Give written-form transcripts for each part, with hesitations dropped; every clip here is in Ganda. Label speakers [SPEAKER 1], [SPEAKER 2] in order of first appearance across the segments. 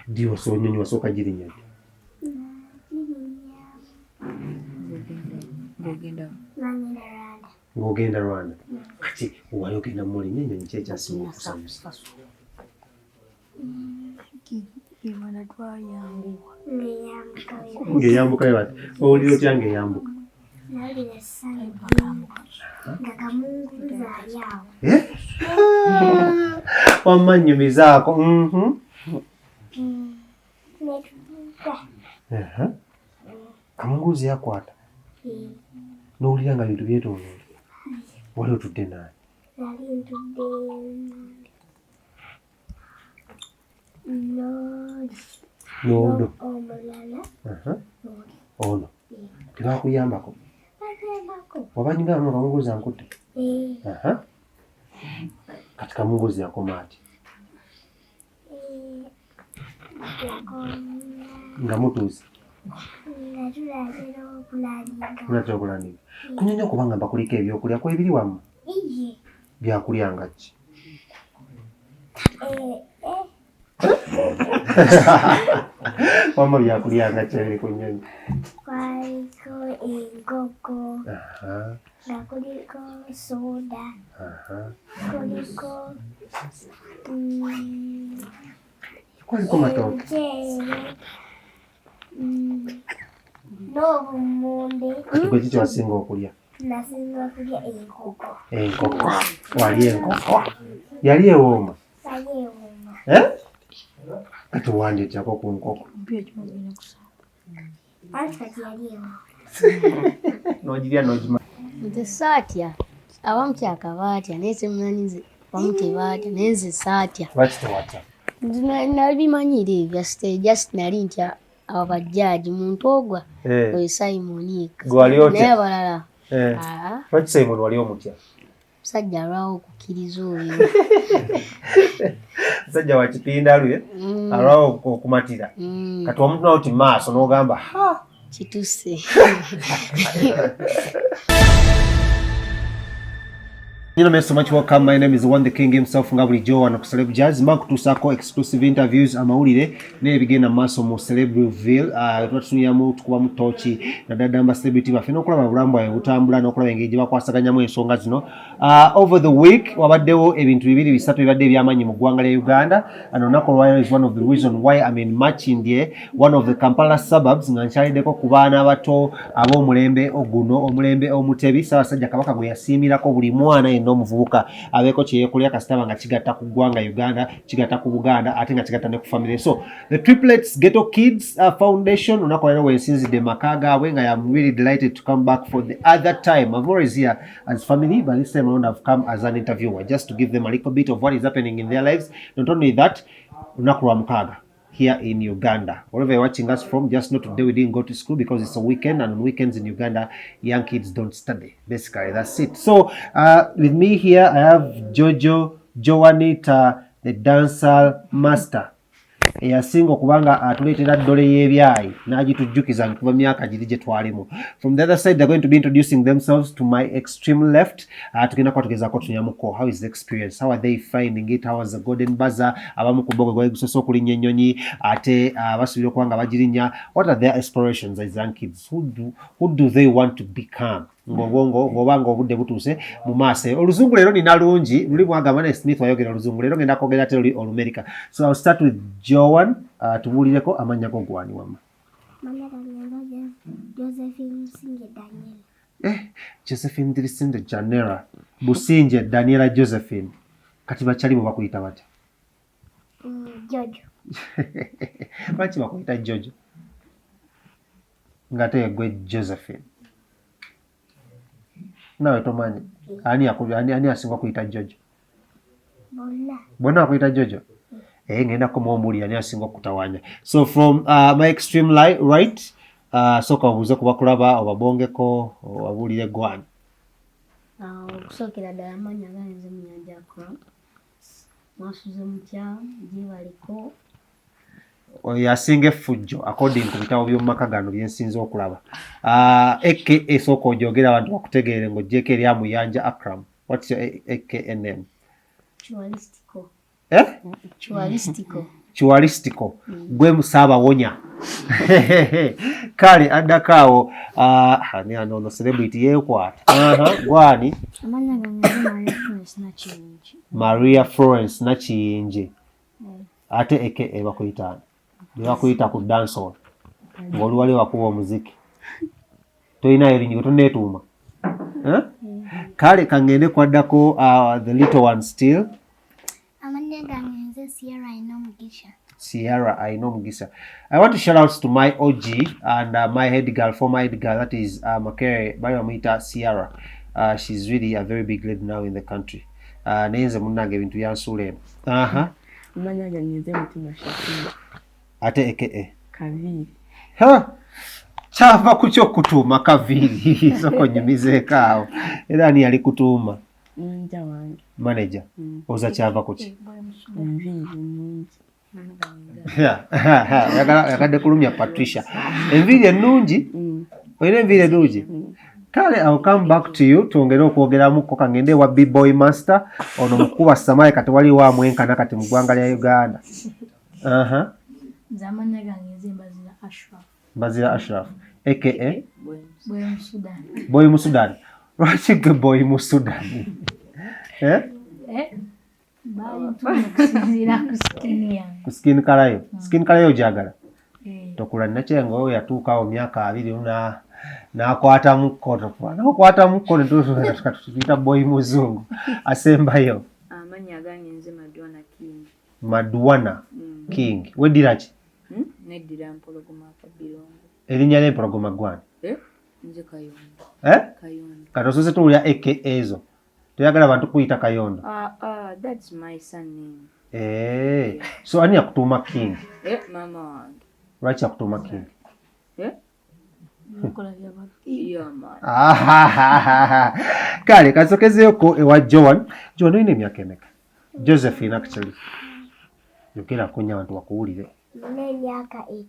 [SPEAKER 1] Dio so nyonyi soka jirinya. Ngogenda Rwanda. Kati wayogenda muli nyonyi checha simu kusamusa.
[SPEAKER 2] Imana twayangu.
[SPEAKER 1] Ngeyambuka yawati. Oliro kyange yambuka.
[SPEAKER 3] Nalire sana. Ngakamunguza yao.
[SPEAKER 1] Wamanyumiza ako. Kamunguzi yakwata. N'owulira nga bintu byetooloola. Wali otudde naye.
[SPEAKER 3] Nali ntudde
[SPEAKER 1] N'ono.
[SPEAKER 3] omulala.
[SPEAKER 1] Ono. Tebakuyambako. Wabanyuga mu kamunguzi ankutte. Kati kamunguzi yakoma ati. Nga mutuuzi. Natera okulandika. Kunyonyo kubanga bakuliko ebyokulya ku ebiri wamu. Byakulya nga ki? Wama byakulya nga ki ebiri ku nnyonyi?
[SPEAKER 3] Kwaliko enkoko. Nga kuliko soda. Kuliko
[SPEAKER 1] Kwaliko matooke.
[SPEAKER 3] N'obumonde.
[SPEAKER 1] Gwe kiki wasinga okulya?
[SPEAKER 3] Nasinga kulya enkoko.
[SPEAKER 1] Enkoko. Wali enkoko. Yali ewooma.
[SPEAKER 3] Yali ewooma.
[SPEAKER 1] Kati wandeetyako ku nkoko.
[SPEAKER 3] Anti kati yali ewooma.
[SPEAKER 1] N'ogirya n'ogima.
[SPEAKER 2] Nze saatya. Abamu kyakabaatya naye simumanyize abamu tebaatya naye nze saatya.
[SPEAKER 1] Lwaki tewatya?
[SPEAKER 2] Nabimanyire ebya stage just nali ntya abajjaaji muntu ogwa oyo Simon
[SPEAKER 1] Gwali otya?
[SPEAKER 2] naye abalala
[SPEAKER 1] Lwaki Simon wali omutya?
[SPEAKER 2] musajja alwawo okukkiriza oyo.
[SPEAKER 1] Musajja wa kipindalu alwawo okumatira. Kati omuntu nawo ti maaso n'ogamba
[SPEAKER 2] kituse.
[SPEAKER 1] You know, so much welcome. My name is One the King himself, Ngabuli Joe, and Celeb Jazz. Mark Tusako exclusive interviews. Amawulire ne begin amaso mu Celebrity twatuyamu tukuba mu tochi na dadamba celebrity bafena okulaba bulambo ya butambula n'okulaba engeri bakwasaganyamu ensonga zino. Over the week wabaddewo ebintu bibiri bisatu bibadde ebyamanyi mu ggwanga lya Uganda, and olunaku olwaleero is one of the reason why I'm in Makindye, one of the Kampala suburbs, nga nkyaliddeko ku baana abato ab'omulembe oguno, omulembe omutebi Ssaabasajja Kabaka gwe yasiimirako buli mwana n'omuvubuka abeeko kyeyeekolera kasitaba nga kigatta ku ggwanga Uganda, kigatta ku Buganda, ate nga kigatta ne ku family. So the triplets Ghetto Kids Foundation olunaku olwaleero wensinzidde maka gaabwe nga I'm really delighted to come back for the other time. I'm always here as family, but this time around I've come as an interviewer just to give them a little bit of what is happening in their lives. Not only that, olunaku lwa mukaaga here in Uganda. Wherever you're watching us from, just know today we didn't go to school because it's a weekend, and on weekends in Uganda, young kids don't study. Basically, that's it. So, with me here, I have Joanita, the dancer master. Eyasinga okubanga atuleetera ddole y'ebyayi n'agitujjukiza kuva myaka giri gye twalimu. From the other side, they're going to be introducing themselves. To my extreme left, tugenda kwatugezaako tunyamuko. How is the experience? How are they finding it? How was the golden buzzer? Abamu ku bbogo gwali gusoose okulinnya ennyonyi ate basuubira okuba nga bagirinnya. What are their aspirations as young kids? Who do they want to become? Ng'obanga obudde butuuse mu maaso. Oluzungu leero nina lungi, luli mwagamba ne Smith wayogera oluzungu, leero ngenda kwogera ate luli Olumerika. So I'll start with Joan. Tubuulireko amannya go gwani wamma?
[SPEAKER 3] Josephine Businje Daniela.
[SPEAKER 1] Josephine Businje Janera. Businje Daniela Josephine. Kati bakyali bo bakuyita batya?
[SPEAKER 3] Jojo.
[SPEAKER 1] Lwaki bakuyita Jojo? Ng'ate gwe Josephine. Nawe tomanyi ani asinga kuyita Jojo? Bonna bakuyita Jojo? Ngenda kumuwumbulira ani asinga okutawaanya. So from my extreme right, soka obuuze ku bakulaba obabongeko obabuulire gwani.
[SPEAKER 2] Okusookera ddala amannya ganze mu Nyanja Club. Mwasuze mutya gyebaliko.
[SPEAKER 1] Oyo asinga effujjo according ku bitabo by'omumaka gano bye nsinze okulaba. AKA sooka ogyogera abantu bakutegeere ng'oggyeko eri Amuyanja Akram. What's your AKA name?
[SPEAKER 2] Chwalistico. Chualistical.
[SPEAKER 1] Gwe Musabawonya. Kale addakaawo ani ano celebrity yeekwata. Gwani?
[SPEAKER 3] Amanya gange Maria Florence Nakiyinje.
[SPEAKER 1] Maria Florence Nakiyinje. Ate eke bakuyita. Bakuyita ku dancehall. Ng'oli wali wakuba omuziki. Toyina erinnya toneetuuma. Kale kangende kwaddako the little one still.
[SPEAKER 3] Amanya gange Sierra Inomugisha.
[SPEAKER 1] Sierra Inomugisha. I want to shout out to my OG and my head girl, former head girl, that is Makere Bayamita Sierra. She's really a very big lady now in the country. Nenze munange bintu yansule.
[SPEAKER 4] Amanya gange Mutima Shakira.
[SPEAKER 1] Ate eke.
[SPEAKER 4] Kaviri.
[SPEAKER 1] Chava kucho kutuma Kaviri. Soko nyumizeeko awo. Era ani yali kutuuma?
[SPEAKER 4] Manager wange.
[SPEAKER 1] Manager. Oza chava kuki?
[SPEAKER 4] Enviri ennungi.
[SPEAKER 1] Yakadde kulumya Patricia. Enviri ennungi? Olina enviri ennungi? Kale, I'll come back to you. Tuongere okwogeramuko kangende wa B-Boy Master. Ono mukuba Samaye kati wali wa mwenkana kati mu ggwanga lya Uganda.
[SPEAKER 3] Zamanya gange Mbazira Ashraf.
[SPEAKER 1] Mbazira Ashraf. A.K.A.
[SPEAKER 3] Boy Musudan.
[SPEAKER 1] Boy Musudan. Lwaki gwe Boy Musudan?
[SPEAKER 3] Kusinzira ku skin yange.
[SPEAKER 1] Ku skin color yo. Skin color yo gyagala. Tokula Nakyengo oyo yatuukawo myaka 2 n'akwata mukko. N'akwata mukko ne tuyita Boy Muzungu. Asembayo.
[SPEAKER 4] Amanya gange nze Madwana King.
[SPEAKER 1] Madwana King. Weddira ki?
[SPEAKER 4] Neddira Mpologoma Kabirongo.
[SPEAKER 1] Erinnya ly'empologoma gwani?
[SPEAKER 4] Nze Kayondo.
[SPEAKER 1] Kayondo. Kati osoose tuwulira AKA ezo. Toyagala abantu kuyita Kayondo.
[SPEAKER 4] That's my son name.
[SPEAKER 1] So ani yakutuuma King?
[SPEAKER 4] Mama wange.
[SPEAKER 1] Lwaki yakutuuma King?
[SPEAKER 4] Yeah, man.
[SPEAKER 1] Kale kasokezeeko ewa Joan. Joan olina emyaka emeka? Josephine actually. Yogera kunya abantu bakuwulire.
[SPEAKER 3] Nina emyaka 5.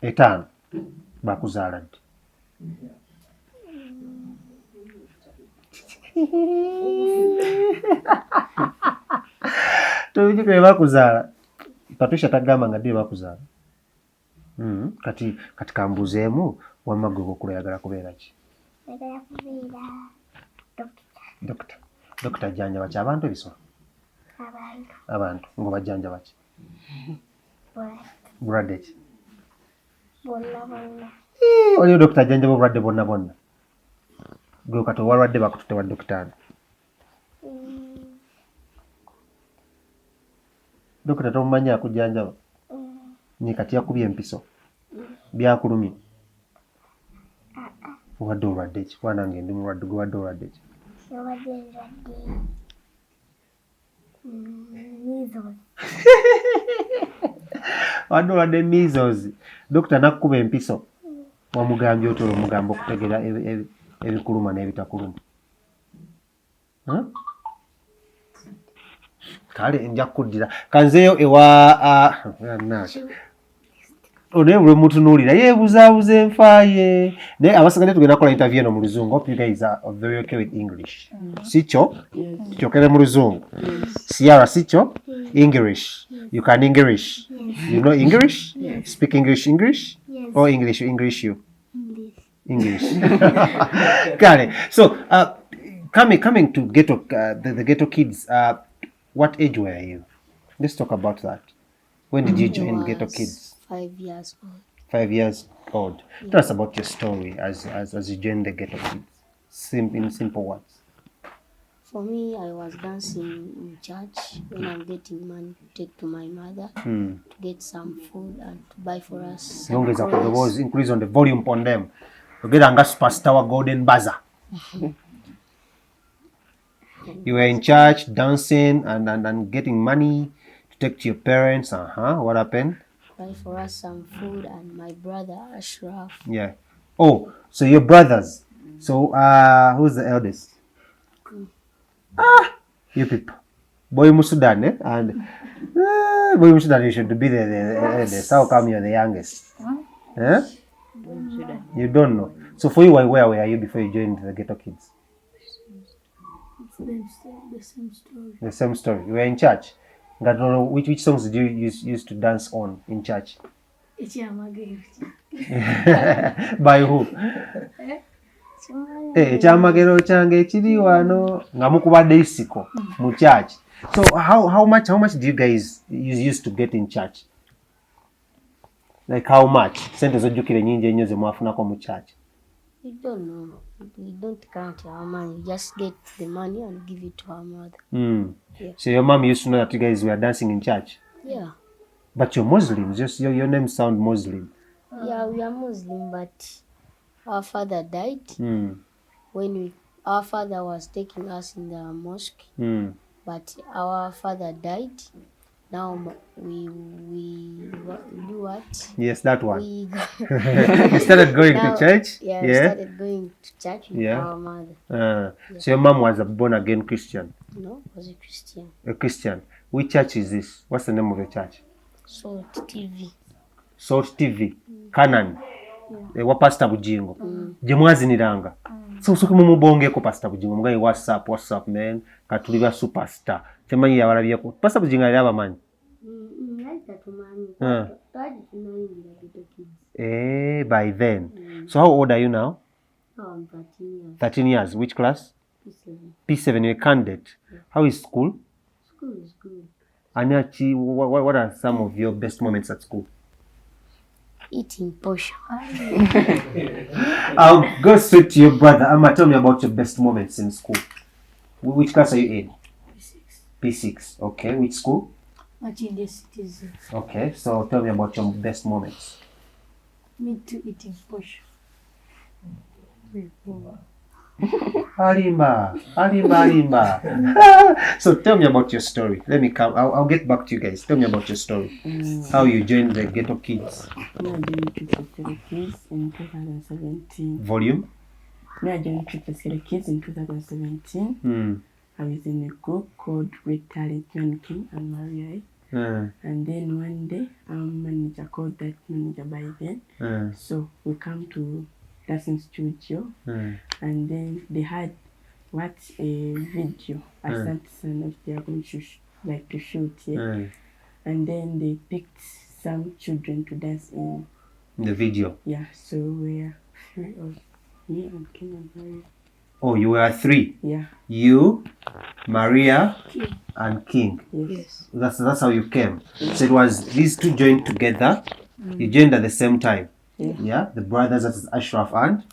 [SPEAKER 1] 5. Bakuzaala ddi? Tolujiko bye bakuzaala. Patricia tagamba nga ddi bakuzaala. Kati kambuzeemu wamma gwe bw'okula oyagala kubeera ki?
[SPEAKER 3] Oyagala kubeera dokita.
[SPEAKER 1] Dokita ajjanjaba ki abantu ebisolo? Abantu ng'obajjanjaba ki? Bulwadde ki?
[SPEAKER 3] Bonna.
[SPEAKER 1] Oliyo dokita ajjanjaba obulwadde bonna. Gwe kati owalwadde bakututte wa dokitaani. Dokita tomumanyi akujjanjaba? Ni kati yakubye empiso. Byakulumye. Wadde olwadde ki? Kuba nange ndi mulwadde gwe wadde olwadde ki? Wadde olwadde measles. Dokita nakkuba empiso. Wamugambye otyo omugamba okutegera ebikuluma n'ebitakuluma. Kale nja kuddira. Kanzeeyo ewa naye bwe mutunuulira yeebuzaabuza enfaaye. Naye abasigadde tugenda kukola interview eno mu Luzungu. Hope you guys are very okay with English. Sikyo? Kyokere mu Luzungu. Sierra, sikyo? English. You can English. You know English? Speak English? Or English you? English. Kale. So, coming to Ghetto, the Ghetto kids, what age were you? Let's talk about that. When did you join Ghetto Kids?
[SPEAKER 2] 5 years old.
[SPEAKER 1] 5 years old. Tell us about your story as you joined the Ghetto Kids. In simple words.
[SPEAKER 2] For me, I was dancing in church when I'm getting money to take to my mother to get some food and to buy for us.
[SPEAKER 1] Long as the voice increase on the volume on them. You get a superstar golden buzzer. You were in church dancing and getting money to take to your parents. What happened?
[SPEAKER 2] Buy for us some food and my brother Ashraf.
[SPEAKER 1] Yeah. Oh, so your brothers. So who's the eldest? You people. Boy Musudan, eh? And Boy Musudan, you should be the eldest. How come you're the youngest? You don't know. So for you, where were you before you joined the Ghetto Kids?
[SPEAKER 3] It's the same story.
[SPEAKER 1] The same story. You were in church. Which songs did you used to dance on in church? By who? Ekyamagero kyange ekiri wano nga mukubadde isiko mu church. So how much do you guys used to get in church? Like how much? Sente zojjukire nyingi ennyo ze mwafunako mu church.
[SPEAKER 2] We don't know. We don't count our money. We just get the money and give it to our mother. Yeah.
[SPEAKER 1] So your mom used to know that you guys were dancing in church?
[SPEAKER 2] Yeah.
[SPEAKER 1] But you're Muslims. Just your name sound Muslim.
[SPEAKER 2] Yeah, we are Muslim, but our father died when our father was taking us in the mosque. But our father died. Now we do what?
[SPEAKER 1] Yes, that one.
[SPEAKER 2] We
[SPEAKER 1] You started going to church?
[SPEAKER 2] Yeah, we started going to church with our mother.
[SPEAKER 1] So your mom was a born-again Christian?
[SPEAKER 2] No, was a Christian.
[SPEAKER 1] A Christian. Which church is this? What's the name of the church?
[SPEAKER 2] Salt TV.
[SPEAKER 1] Salt TV. Canaan. Wa Pastor Bujingo. Gye mwaziniranga. So usooke mumubongeko Pastor Bujingo. Mugaye WhatsApp man. Katulibwa superstar. Temanyi yabalabyeko. Pastor Bujingo ali abamanyi? By then. So how old are you now?
[SPEAKER 2] I'm 13 years.
[SPEAKER 1] 13 years. Which class?
[SPEAKER 2] P7.
[SPEAKER 1] P7. You're a candidate. How is school?
[SPEAKER 2] School is good.
[SPEAKER 1] Anyachi, what are some of your best moments at school?
[SPEAKER 2] Eating portion.
[SPEAKER 1] I'll go straight to your brother. Amma, tell me about your best moments in school. Which class are you in?
[SPEAKER 3] P6.
[SPEAKER 1] P6. Okay. Which school?
[SPEAKER 3] Machinde Citizen.
[SPEAKER 1] Okay. So tell me about your best moments.
[SPEAKER 3] Me too eating portion.
[SPEAKER 1] Harimba. So tell me about your story. Let me come. I'll get back to you guys. Tell me about your story. How you joined the Ghetto Kids.
[SPEAKER 5] I joined Ghetto Kids in 2017.
[SPEAKER 1] Volume?
[SPEAKER 5] I joined Ghetto Kids in 2017. I was in a group called Red Talent Young King and Maria. And then one day, our manager called that manager by then. So we come to dancing studio, and then they had a video. I sent some they are going to shoot, and then they picked some children to dance in
[SPEAKER 1] the video.
[SPEAKER 5] Yeah, so we're three of me and King and Maria.
[SPEAKER 1] Oh, you were three.
[SPEAKER 5] Yeah.
[SPEAKER 1] You, Maria, and King.
[SPEAKER 5] Yes.
[SPEAKER 1] That's how you came. So it was these two joined together. You joined at the same time. Yeah, the brothers, that is Ashraf and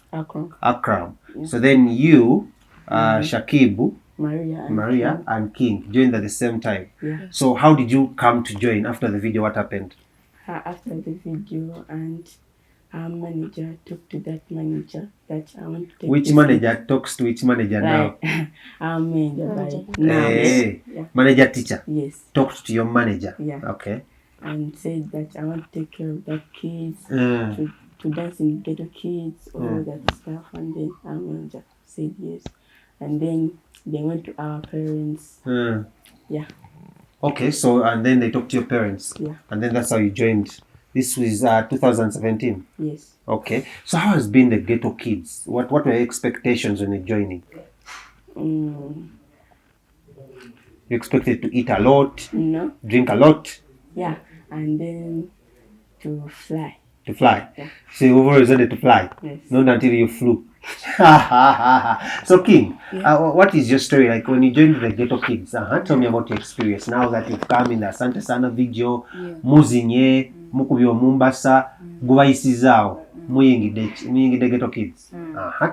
[SPEAKER 1] Akram. Yeah. So then you, Shakibu, Maria and King joined at the same time.
[SPEAKER 5] Yeah.
[SPEAKER 1] So how did you come to join after the video? What happened?
[SPEAKER 5] After the video, and our manager talked to that manager that I want to take.
[SPEAKER 1] Which manager talks to which manager now?
[SPEAKER 5] Our manager.
[SPEAKER 1] Manager teacher.
[SPEAKER 5] Yes.
[SPEAKER 1] Talked to your manager.
[SPEAKER 5] Yeah.
[SPEAKER 1] Okay.
[SPEAKER 5] And said that I want to take care of that kids, to dance in Ghetto Kids, all that stuff. And then our manager said yes. And then they went to our parents. Yeah.
[SPEAKER 1] Okay, so and then they talked to your parents.
[SPEAKER 5] Yeah.
[SPEAKER 1] And then that's how you joined. This was 2017.
[SPEAKER 5] Yes.
[SPEAKER 1] Okay. So how has been the Ghetto Kids? What were your expectations when you joining? You expected to eat a lot?
[SPEAKER 5] No.
[SPEAKER 1] Drink a lot?
[SPEAKER 5] Yeah. And then to fly.
[SPEAKER 1] To fly?
[SPEAKER 5] Yeah.
[SPEAKER 1] So you always wanted to fly?
[SPEAKER 5] Yes.
[SPEAKER 1] Not until you flew. So King, what is your story like when you joined the Ghetto Kids? Tell me about your experience now that you've come in the Asante Sana video, muzinye, mukubyo Mombasa, gubayisizao, muyingide Ghetto Kids.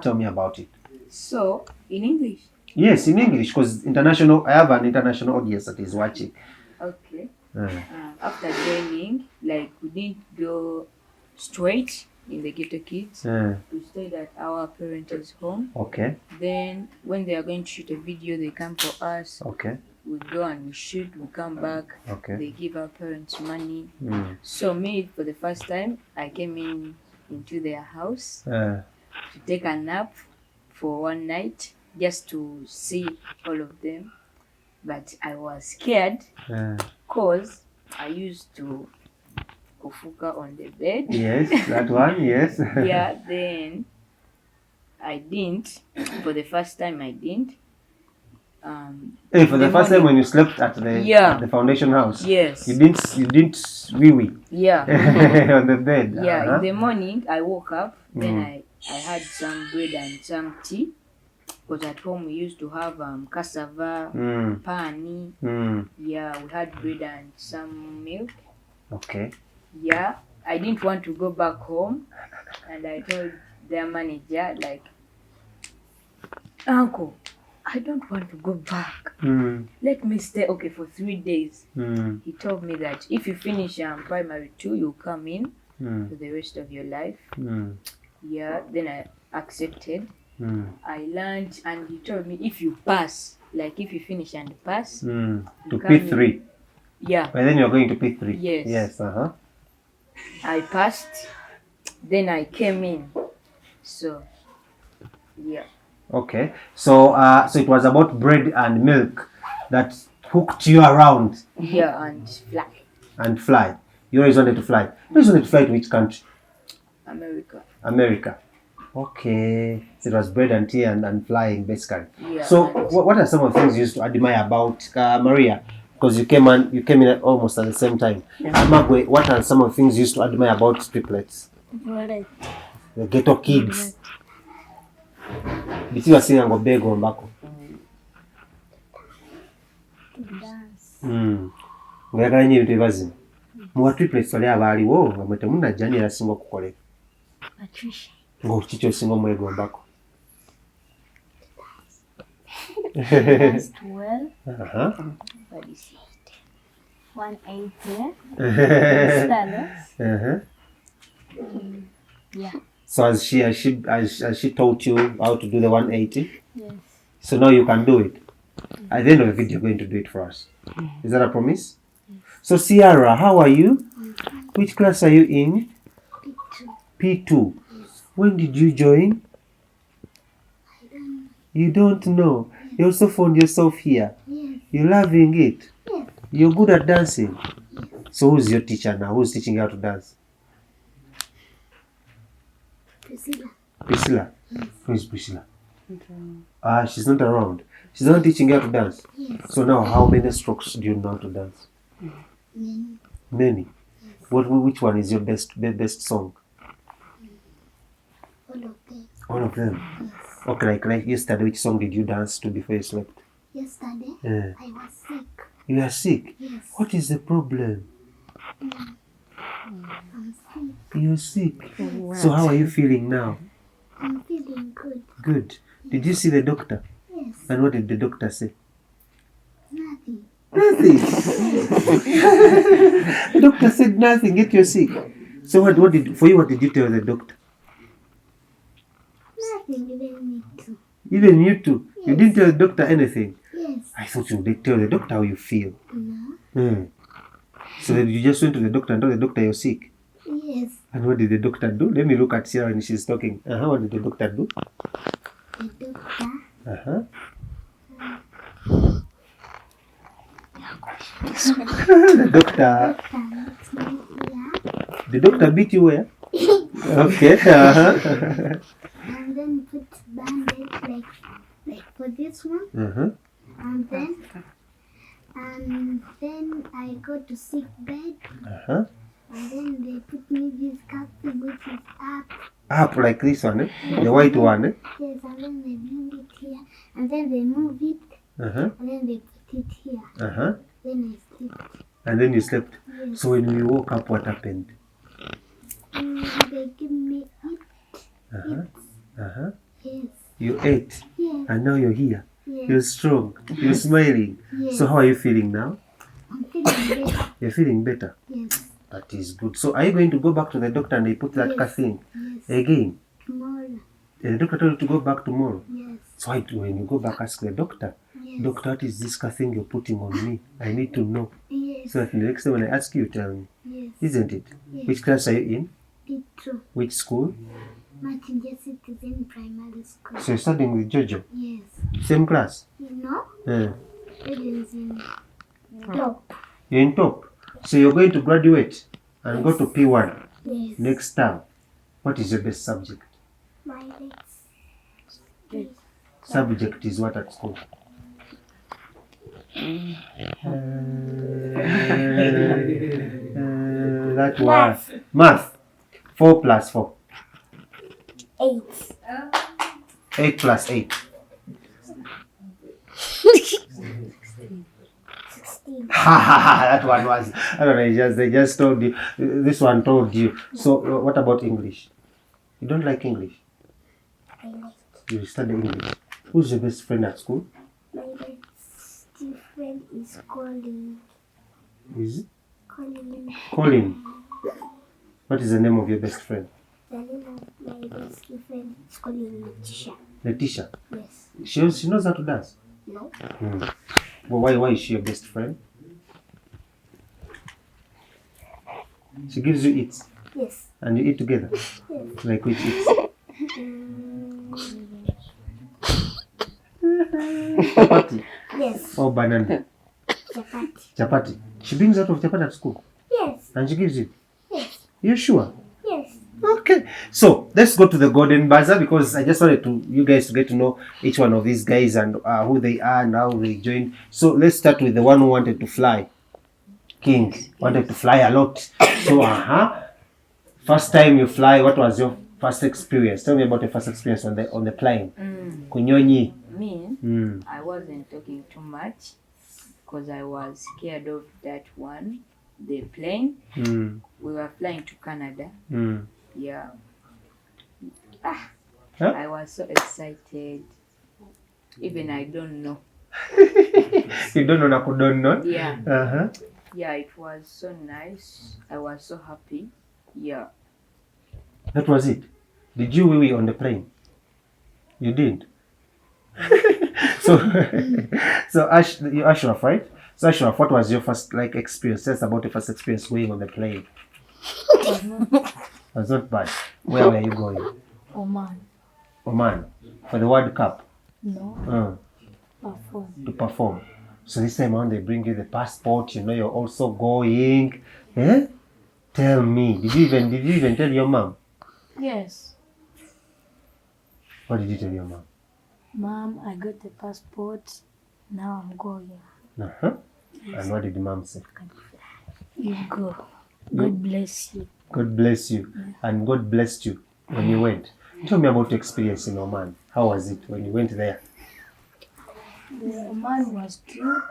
[SPEAKER 1] Tell me about it.
[SPEAKER 4] So, in English?
[SPEAKER 1] Yes, in English, because I have an international audience that is watching.
[SPEAKER 4] Okay. After joining, we didn't go straight in the Ghetto Kids. We stayed at our parents' home.
[SPEAKER 1] Okay.
[SPEAKER 4] Then when they are going to shoot a video, they come for us.
[SPEAKER 1] Okay.
[SPEAKER 4] We go and we shoot, we come back.
[SPEAKER 1] Okay.
[SPEAKER 4] They give our parents money. So me, for the first time, I came into their house to take a nap for one night just to see all of them. But I was scared because I used to kufuka on the bed.
[SPEAKER 1] Yes, that one, yes.
[SPEAKER 4] Yeah, then I didn't. For the first time I didn't.
[SPEAKER 1] Hey, for the
[SPEAKER 4] the
[SPEAKER 1] first time
[SPEAKER 4] morning.
[SPEAKER 1] when you slept at the
[SPEAKER 4] Yeah.
[SPEAKER 1] at the foundation house,
[SPEAKER 4] Yes.
[SPEAKER 1] you didn't wee
[SPEAKER 4] Yeah.
[SPEAKER 1] on the bed.
[SPEAKER 4] Yeah, in the morning I woke up, then I had some bread and some tea. Because at home we used to have cassava, pani. Yeah, we had bread and some milk.
[SPEAKER 1] Okay.
[SPEAKER 4] Yeah, I didn't want to go back home, and I told their manager, like, Uncle, I don't want to go back. Let me stay okay for 3 days. He told me that if you finish primary 2, you come in for the rest of your life. Yeah, then I accepted. I learned, and he told me if you pass, like if you finish and pass,
[SPEAKER 1] To
[SPEAKER 4] you come
[SPEAKER 1] P3.
[SPEAKER 4] in. Yeah,
[SPEAKER 1] But then you're going to P3.
[SPEAKER 4] Yes.
[SPEAKER 1] Yes.
[SPEAKER 4] I passed. Then I came in. So, yeah.
[SPEAKER 1] Okay. So so it was about bread and milk that hooked you around
[SPEAKER 4] Yeah, and fly.
[SPEAKER 1] and fly. You always wanted to fly. You always wanted to fly to which country?
[SPEAKER 4] America.
[SPEAKER 1] America. Okay. So it was bread and tea and flying basically.
[SPEAKER 4] Yeah.
[SPEAKER 1] So what are some of the things you used to admire about Maria? Because you came in at almost at the same time. Magwe, what are some of the things you used to admire about triplets? The Ghetto kids. Biti basinga ngo bego mbako. Ngayagala nnyo ebintu ebibazima. Mu wa triplets wali abaaliwo nga mwe temunnajja ni erasinga okukolera.
[SPEAKER 3] Patricia.
[SPEAKER 1] Kiki osinga omwegombako?
[SPEAKER 3] That's 12.
[SPEAKER 4] Body seat.
[SPEAKER 3] 180. Yeah.
[SPEAKER 1] So has she taught you how to do the 180?
[SPEAKER 3] Yes.
[SPEAKER 1] So now you can do it. At the end of the video, you're going to do it for us. Is that a promise? So Ciara, how are you? Which class are you in? P2. When did you join? You don't know. You also found yourself here. You're loving it. You're good at dancing. So who's your teacher now? Who's teaching you how to dance? Priscilla. Who is Priscilla? She's not around. She's not teaching you how to dance. So now, how many strokes do you know how to dance? Many. Which one is your best song? All of them. Okay, like yesterday, which song did you dance to before you slept?
[SPEAKER 2] Yesterday,
[SPEAKER 1] Yeah.
[SPEAKER 2] I was sick.
[SPEAKER 1] You are sick?
[SPEAKER 2] Yes.
[SPEAKER 1] What is the problem?
[SPEAKER 2] I'm sick.
[SPEAKER 1] You're sick. So how are you feeling now?
[SPEAKER 2] I'm feeling good.
[SPEAKER 1] Good. Did you see the doctor?
[SPEAKER 2] Yes.
[SPEAKER 1] And what did the doctor say?
[SPEAKER 2] Nothing.
[SPEAKER 1] Nothing. The doctor said nothing, yet you're sick. So what did you tell the doctor?
[SPEAKER 2] Nothing, even me too.
[SPEAKER 1] Even you too? You didn't tell the doctor anything?
[SPEAKER 2] Yes.
[SPEAKER 1] I thought you did tell the doctor how you feel.
[SPEAKER 2] No.
[SPEAKER 1] So then you just went to the doctor and told the doctor you're sick?
[SPEAKER 2] Yes.
[SPEAKER 1] And what did the doctor do? Let me look at Sarah when she's talking. What did the doctor do?
[SPEAKER 2] The doctor.
[SPEAKER 1] The doctor beat you where? Okay.
[SPEAKER 2] And then put bandage like for this one. And then I go to sick bed. And then they put me this casting which is up.
[SPEAKER 1] Up like this one, eh? The white one, eh?
[SPEAKER 2] Yes, and then they bring it here. And then they move it. And then they put it here. Then I sleep.
[SPEAKER 1] And then you slept.
[SPEAKER 2] Yes.
[SPEAKER 1] So when you woke up, what happened?
[SPEAKER 2] They give me it. Yes.
[SPEAKER 1] You ate,
[SPEAKER 2] Yes.
[SPEAKER 1] and now you're here.
[SPEAKER 2] Yes.
[SPEAKER 1] You're strong. You're smiling.
[SPEAKER 2] Yes.
[SPEAKER 1] So how are you feeling now?
[SPEAKER 2] I'm feeling better.
[SPEAKER 1] You're feeling better.
[SPEAKER 2] Yes.
[SPEAKER 1] That is good. So are you going to go back to the doctor and they put that thing
[SPEAKER 2] Yes.
[SPEAKER 1] again?
[SPEAKER 2] Tomorrow.
[SPEAKER 1] The doctor told you to go back tomorrow.
[SPEAKER 2] Yes.
[SPEAKER 1] So when you go back, ask the doctor,
[SPEAKER 2] Yes.
[SPEAKER 1] Doctor, what is this thing you're putting on me? I need to know.
[SPEAKER 2] Yes.
[SPEAKER 1] So that the next time when I ask you, tell me.
[SPEAKER 2] Yes.
[SPEAKER 1] Isn't it?
[SPEAKER 2] Yes.
[SPEAKER 1] Which class are you in?
[SPEAKER 2] P2.
[SPEAKER 1] Which school?
[SPEAKER 2] Martin Citizen Primary School.
[SPEAKER 1] So you're studying with Jojo?
[SPEAKER 2] Yes.
[SPEAKER 1] Same class?
[SPEAKER 2] You know?
[SPEAKER 1] Yeah.
[SPEAKER 2] It is in top.
[SPEAKER 1] You're in top. So you're going to graduate and go to P1
[SPEAKER 2] Yes.
[SPEAKER 1] next term. What is your best subject?
[SPEAKER 2] My legs.
[SPEAKER 1] Subject is what at school? That was math. 4 plus 4.
[SPEAKER 3] 8.
[SPEAKER 1] 8 plus 8.
[SPEAKER 3] 16.
[SPEAKER 1] That one was. I don't know. They just told you. This one told you. So what about English? You don't like English?
[SPEAKER 3] I like
[SPEAKER 1] You study English. Who's your best friend at school?
[SPEAKER 3] my best friend is Colin.
[SPEAKER 1] Is it?
[SPEAKER 3] Colin.
[SPEAKER 1] Colin. What is the name of your best friend?
[SPEAKER 3] The name of my best friend is Colin Letitia.
[SPEAKER 1] Letitia.
[SPEAKER 3] Yes.
[SPEAKER 1] She knows how to dance.
[SPEAKER 3] No.
[SPEAKER 1] Well, why is she your best friend? She gives you eats
[SPEAKER 3] Yes.
[SPEAKER 1] and you eat together.
[SPEAKER 3] Yes.
[SPEAKER 1] Like which eats? Chapati
[SPEAKER 3] Yes.
[SPEAKER 1] or banana?
[SPEAKER 3] Chapati.
[SPEAKER 1] Chapati. She brings out of chapati at school
[SPEAKER 3] Yes.
[SPEAKER 1] and she gives you.
[SPEAKER 3] Yes.
[SPEAKER 1] You sure?
[SPEAKER 3] Yes.
[SPEAKER 1] Okay. So let's go to the golden buzzer because I just wanted you guys to get to know each one of these guys and who they are and how they joined. So let's start with the one who wanted to fly. King wanted to fly a lot. So first time you fly, what was your first experience? Tell me about your first experience on the plane. Kunyonyi.
[SPEAKER 4] Me, I wasn't talking too much because I was scared of that one. The plane. We were flying to Canada. Yeah. I was so excited. Even I don't know.
[SPEAKER 1] You don't know Naku don't know?
[SPEAKER 4] Yeah. Yeah, it was so nice. I was so happy. Yeah.
[SPEAKER 1] That was it. Did you wee on the plane? You didn't. So Ashraf, right? So Ashraf, what was your first experience? Tell us about your first experience going on the plane. It was not bad. Where were you going?
[SPEAKER 3] Oman.
[SPEAKER 1] Oman. For the World Cup?
[SPEAKER 3] No. Perform.
[SPEAKER 1] To perform. So this time around they bring you the passport, you're also going. Eh? Tell me, did you even tell your mom?
[SPEAKER 3] Yes.
[SPEAKER 1] What did you tell your mom?
[SPEAKER 3] Mom, I got the passport. Now I'm going.
[SPEAKER 1] And what did mom say?
[SPEAKER 3] You go. God bless you.
[SPEAKER 1] God bless you. And God blessed you when you went. Tell me about your experience in Oman. How was it when you went there?
[SPEAKER 3] The man was cute.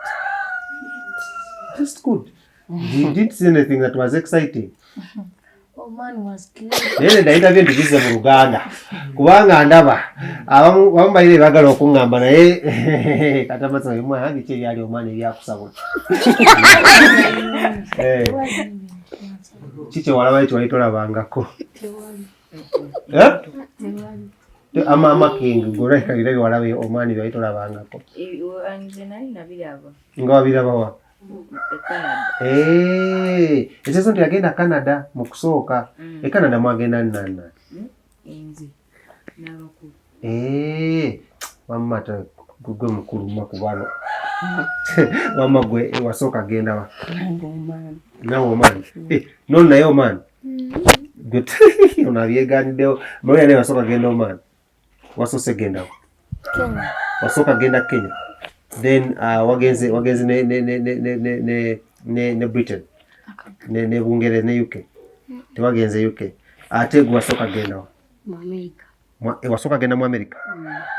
[SPEAKER 1] Just good. You didn't see anything that was exciting.
[SPEAKER 3] Oman was cute.
[SPEAKER 1] Naye ndayita bye ntubize mu Luganda kubanga ndaba abamu balire bagala okuŋŋamba naye katamaso emu yange kye byali Oman ebyakusabula. Kiki walabayo kyewali tolabangako? Ama King goleka bire walabayo Oman byali tolabangako. Nga wabiraba wa? Ekisezo nti yagenda Canada mu kusooka. Canada mwagenda nana. Wamma gwe mukulu makubano. Wamma gwe wasooka genda wa? Nawe Oman. Nona naye Oman. Onabyeganiddewo. Mawulira naye wasooka genda Oman. Wasoose genda wa?
[SPEAKER 3] Kenya.
[SPEAKER 1] Wasooka genda Kenya. Then wagenze ne Britain ne Bungereza ne UK. Tewagenze UK. Ate gwe wasooka genda wa?
[SPEAKER 2] Mu America.
[SPEAKER 1] Wasooka genda mu America.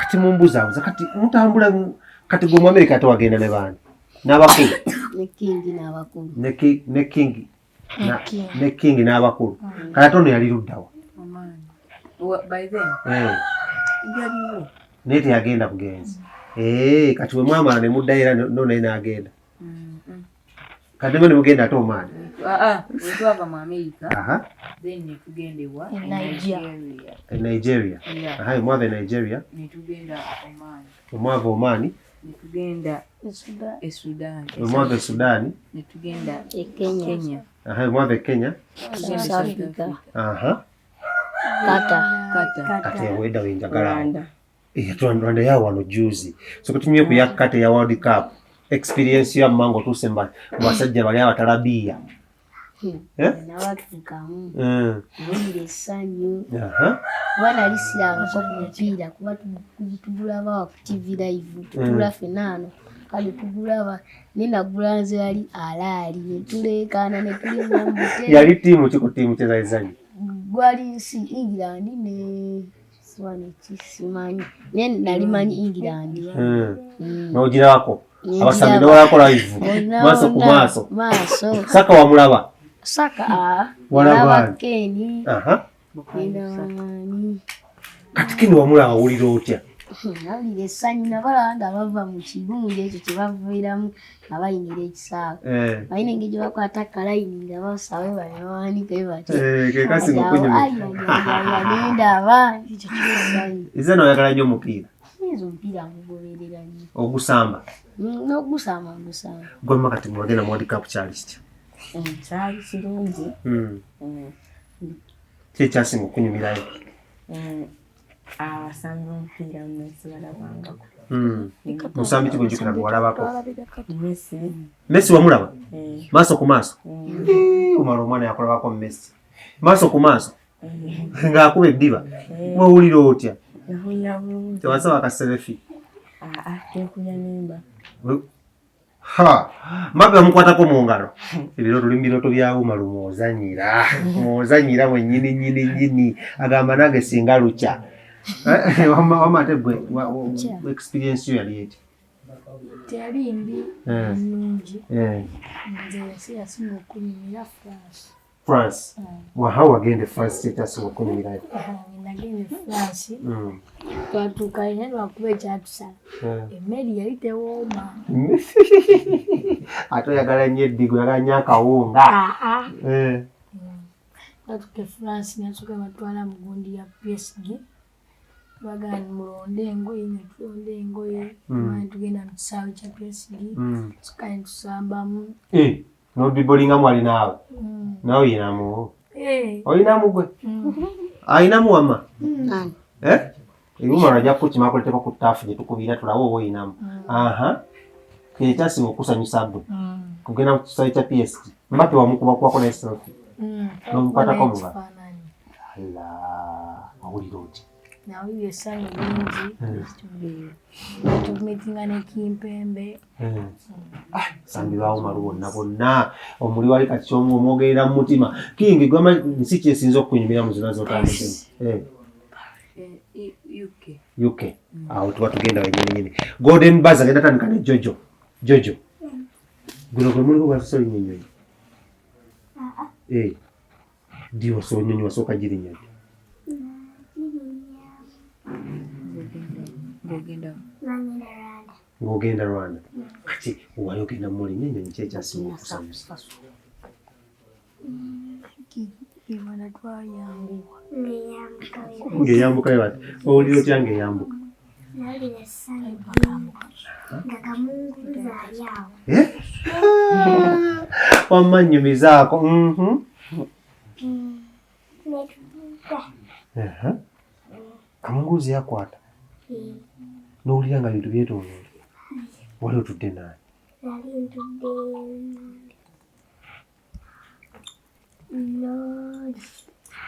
[SPEAKER 1] Kati mumbuzaabuza kati mutambula kati gwe mu America ate wagenda ne bani? N'abakulu.
[SPEAKER 2] Ne King n'abakulu.
[SPEAKER 1] Ne King n'abakulu. Kati ate ono yali ludda wa?
[SPEAKER 4] By then?
[SPEAKER 1] Naye teyagenda bugenzi. Kati bwe mwamala ne muddayo era naye n'agenda. Kati ne mugenda ate Oman.
[SPEAKER 4] We twava mu America. Then ne tugenda ewa?
[SPEAKER 1] Nigeria. Mwava Nigeria.
[SPEAKER 4] Ne tugenda Oman.
[SPEAKER 1] Mwava Oman.
[SPEAKER 4] Ne tugenda Sudan.
[SPEAKER 1] Mwava Sudan.
[SPEAKER 4] Ne tugenda
[SPEAKER 2] Kenya.
[SPEAKER 1] Mwava Kenya.
[SPEAKER 2] South Africa.
[SPEAKER 1] Kati yawedda wenjagala. Rwanda yawo wano juzi. So kutumye ku yakate ya World Cup. Experience ya mango tusemba basajja bali abatalabiya.
[SPEAKER 2] N'abatuukamu. Bwire essanyu. Bwana alisiranga ku mupiira kuba tugulaba ku TV live. Tutula ffenna ano. kale tugulaba nenagula nze yali alaali netulekana netulimambute
[SPEAKER 1] yali tiimu ki ku tiimu kyezalizanyi
[SPEAKER 2] gwali nsi England ne simanyi kisimanyi ne nalimanyi England
[SPEAKER 1] n'ogirabako abasambi n'olako live maaso ku maaso Saka wamulaba
[SPEAKER 2] Saka
[SPEAKER 1] walaba
[SPEAKER 2] Keni
[SPEAKER 1] kati Keni wamulaba wulira otya
[SPEAKER 2] nawulira essanyu nabalaba nga bava mu kirungi ekyo kye baviiramu nga bayingira ekisaawe balina engeri gye bakwata kalayini nga basawe banebawanika
[SPEAKER 1] kekasinga
[SPEAKER 2] okunyumanendaba ekyo kisanyu
[SPEAKER 1] ize noyagala nnyo omupiira
[SPEAKER 2] nza omupiira ngugoberera nnyo
[SPEAKER 1] ogusamba
[SPEAKER 2] n'ogusamba
[SPEAKER 1] gwemma kati mwagenda mu World Cup kyali kitya
[SPEAKER 5] kyali kirungi
[SPEAKER 1] ki ekyasinga okunyumirayo
[SPEAKER 5] abasambi b'omupiira mu nsi balabangako
[SPEAKER 1] musambi kigwenjukira gwe walabako
[SPEAKER 5] Messi
[SPEAKER 1] wamulaba maaso ku maaso omala omwana yakulabako Messi maaso ku maaso ng'akuba eddiba wewulira otya
[SPEAKER 5] nahunya bulungi
[SPEAKER 1] tewasaba akaserefi
[SPEAKER 5] tekunya nimba
[SPEAKER 1] Mbaga bamukwatako mu ngalo ebiro tuli mbiroto byawuma lumwozanyira mwennyini agamba nange singa lukya wamate gwe experience yo yali eti
[SPEAKER 3] teyali mbi nnungi nze ensi yasinga okunyumira France
[SPEAKER 1] wagende France kyekyasinga okunyumirayo
[SPEAKER 3] nagende France twatuuka ine lwakuba ekyatusala emmeri yali tewooma
[SPEAKER 1] ate oyagala nnyo eddigo oyagala nnyo akawunga
[SPEAKER 3] twatuuka France nasooka batwala mu gundi ya PSG bagani mulonde engoye netulonda engoye mani tugenda mu kisaawe kya PSG tukale tusambamu
[SPEAKER 1] nodibolinga mwali naawe nawe oyinamu oyinamu gwe ayinamu wama ebimala ajja kukima kuleteko ku ttaafu gye tukubira tulawe oba oyinamu ekyasinga okusanyusa gwe kugenda mu kisaawe kya PSG mba tewamukubakubako naye selfie n'omukwatako mu ngalo awulira oti
[SPEAKER 3] nawulira essanyu lingi tumitinga ne Kimpembe
[SPEAKER 1] sambi bawumalu bonna omuli wali kati kyomwogerera mu mutima kingi gwama nsi kyesinza okunyumira mu zona zotandikemu UK awo tuba tugenda wenyenyini Golden Buzz agenda tandika ne Jojo guno gwe muliko gwasosola nnyonyi diwa so nnyonyi wasooka giri nnyonyi ng'ogenda Rwanda kati wali ogenda muli nnyonyi ki ekyasinga okusanyusa ng'eyambuka bati owulira otya ng'eyambuka wamma nnyumizaako kamunguzi yakwata n'owulira nga bintu byetooloola wali otudde naye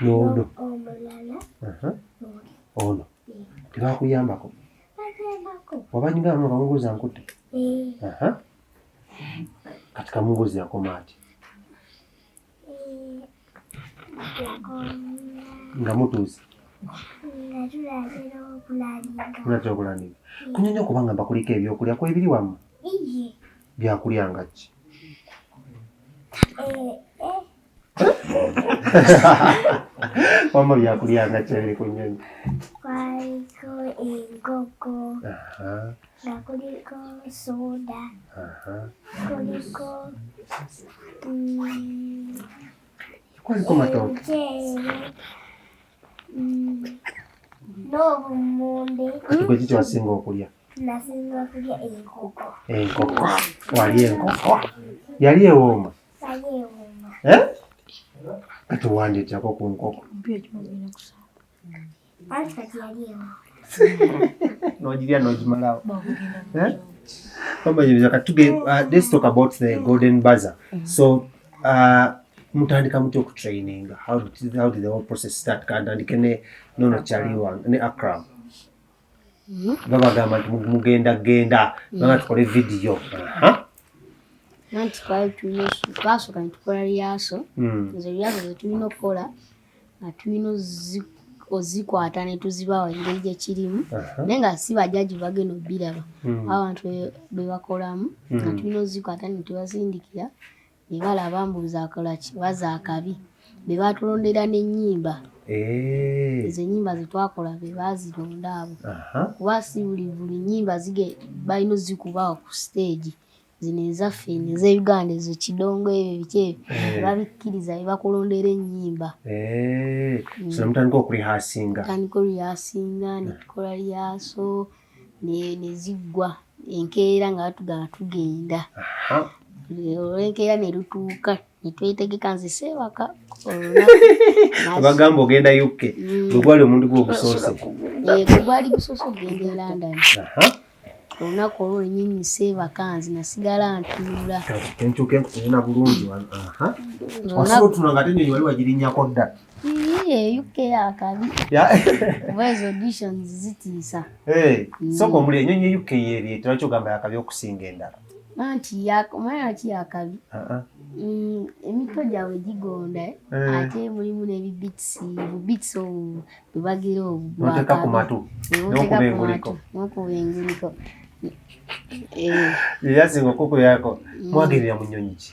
[SPEAKER 1] n'ono ono tebakuyambako wabanyugamu kamunguzi ankutte kati kamunguzi yakoma ati nga mutuuze mulatera okulandika kunyonyi okubanga mbakuliko ebyokulya ku ebiri wamu byakulya nga ki wamma byakulya nga ki ebiri ku nnyonyi
[SPEAKER 6] kwaliko enkoko nga kuliko soda kuliko
[SPEAKER 1] kwaliko matooke
[SPEAKER 6] n'obumonde
[SPEAKER 1] kati gwe kiki wasinga okulya
[SPEAKER 6] nasinga kulya enkoko
[SPEAKER 1] wali enkoko yali ewooma
[SPEAKER 6] yali ewooma
[SPEAKER 1] kati owandeetyako ku nkoko
[SPEAKER 6] anti kati yali ewooma
[SPEAKER 1] n'ogirya n'ogimalawo let's talk about the Golden Buzzer. So mutandika mutya okutraininga how did the whole process start kandandike nono kyaliwa ne Accra babagamba nti mugenda banga tukole video.
[SPEAKER 2] Nanti twasooka ne tukola lyaso. Ezo lyaso ze tulina okukola nga tulina ozikwata ne tuzibawa engeri gye kirimu naye nga si bajaji bagenda obbiraba abantu be bakolamu nga tulina ozikwata ne tubasindikira ne balaba mbu zakola ki baza akabi be batulondera n'ennyimba. Ezo ennyimba ze twakola be bazironda abo kuba si buli nnyimba balina ozikubawo ku stage. Zino ezaffe eze Uganda ezo kidongo ebyo biki babikkiriza be bakulondera ennyimba.
[SPEAKER 1] So mutandika okulihasinga
[SPEAKER 2] ne tukola lyaso ne ziggwa enkeera nga batugamba tugenda. Olw'enkeera ne lutuuka ne twetegeka nze seebaka
[SPEAKER 1] bagamba ogenda UK bwe gwali omuntu gw'ogusoose.
[SPEAKER 2] Gwe gwali gusoose okugenda e London. Olunaku olwo lwennyini seebaka nze nasigala ntuula.
[SPEAKER 1] Enkyuka enkutulina bulungi wano. Wasobola otunula nga ate ennyonyi wali wagirinnyako dda.
[SPEAKER 2] UK akabi kuba ezo auditions zitiisa.
[SPEAKER 1] Sooka omuli ennyonyi UK yeereeta lwaki ogamba yakabi okusinga endala?
[SPEAKER 2] Anti omanya ki yakabi? Emitwe gyabwe gigonda ate mulimu n'ebibitsi obwo bwe bagira obwo
[SPEAKER 1] noteeka ku matu n'okuba enguliko. Yasinga okuku yako mwagerera mu nnyonyi ki?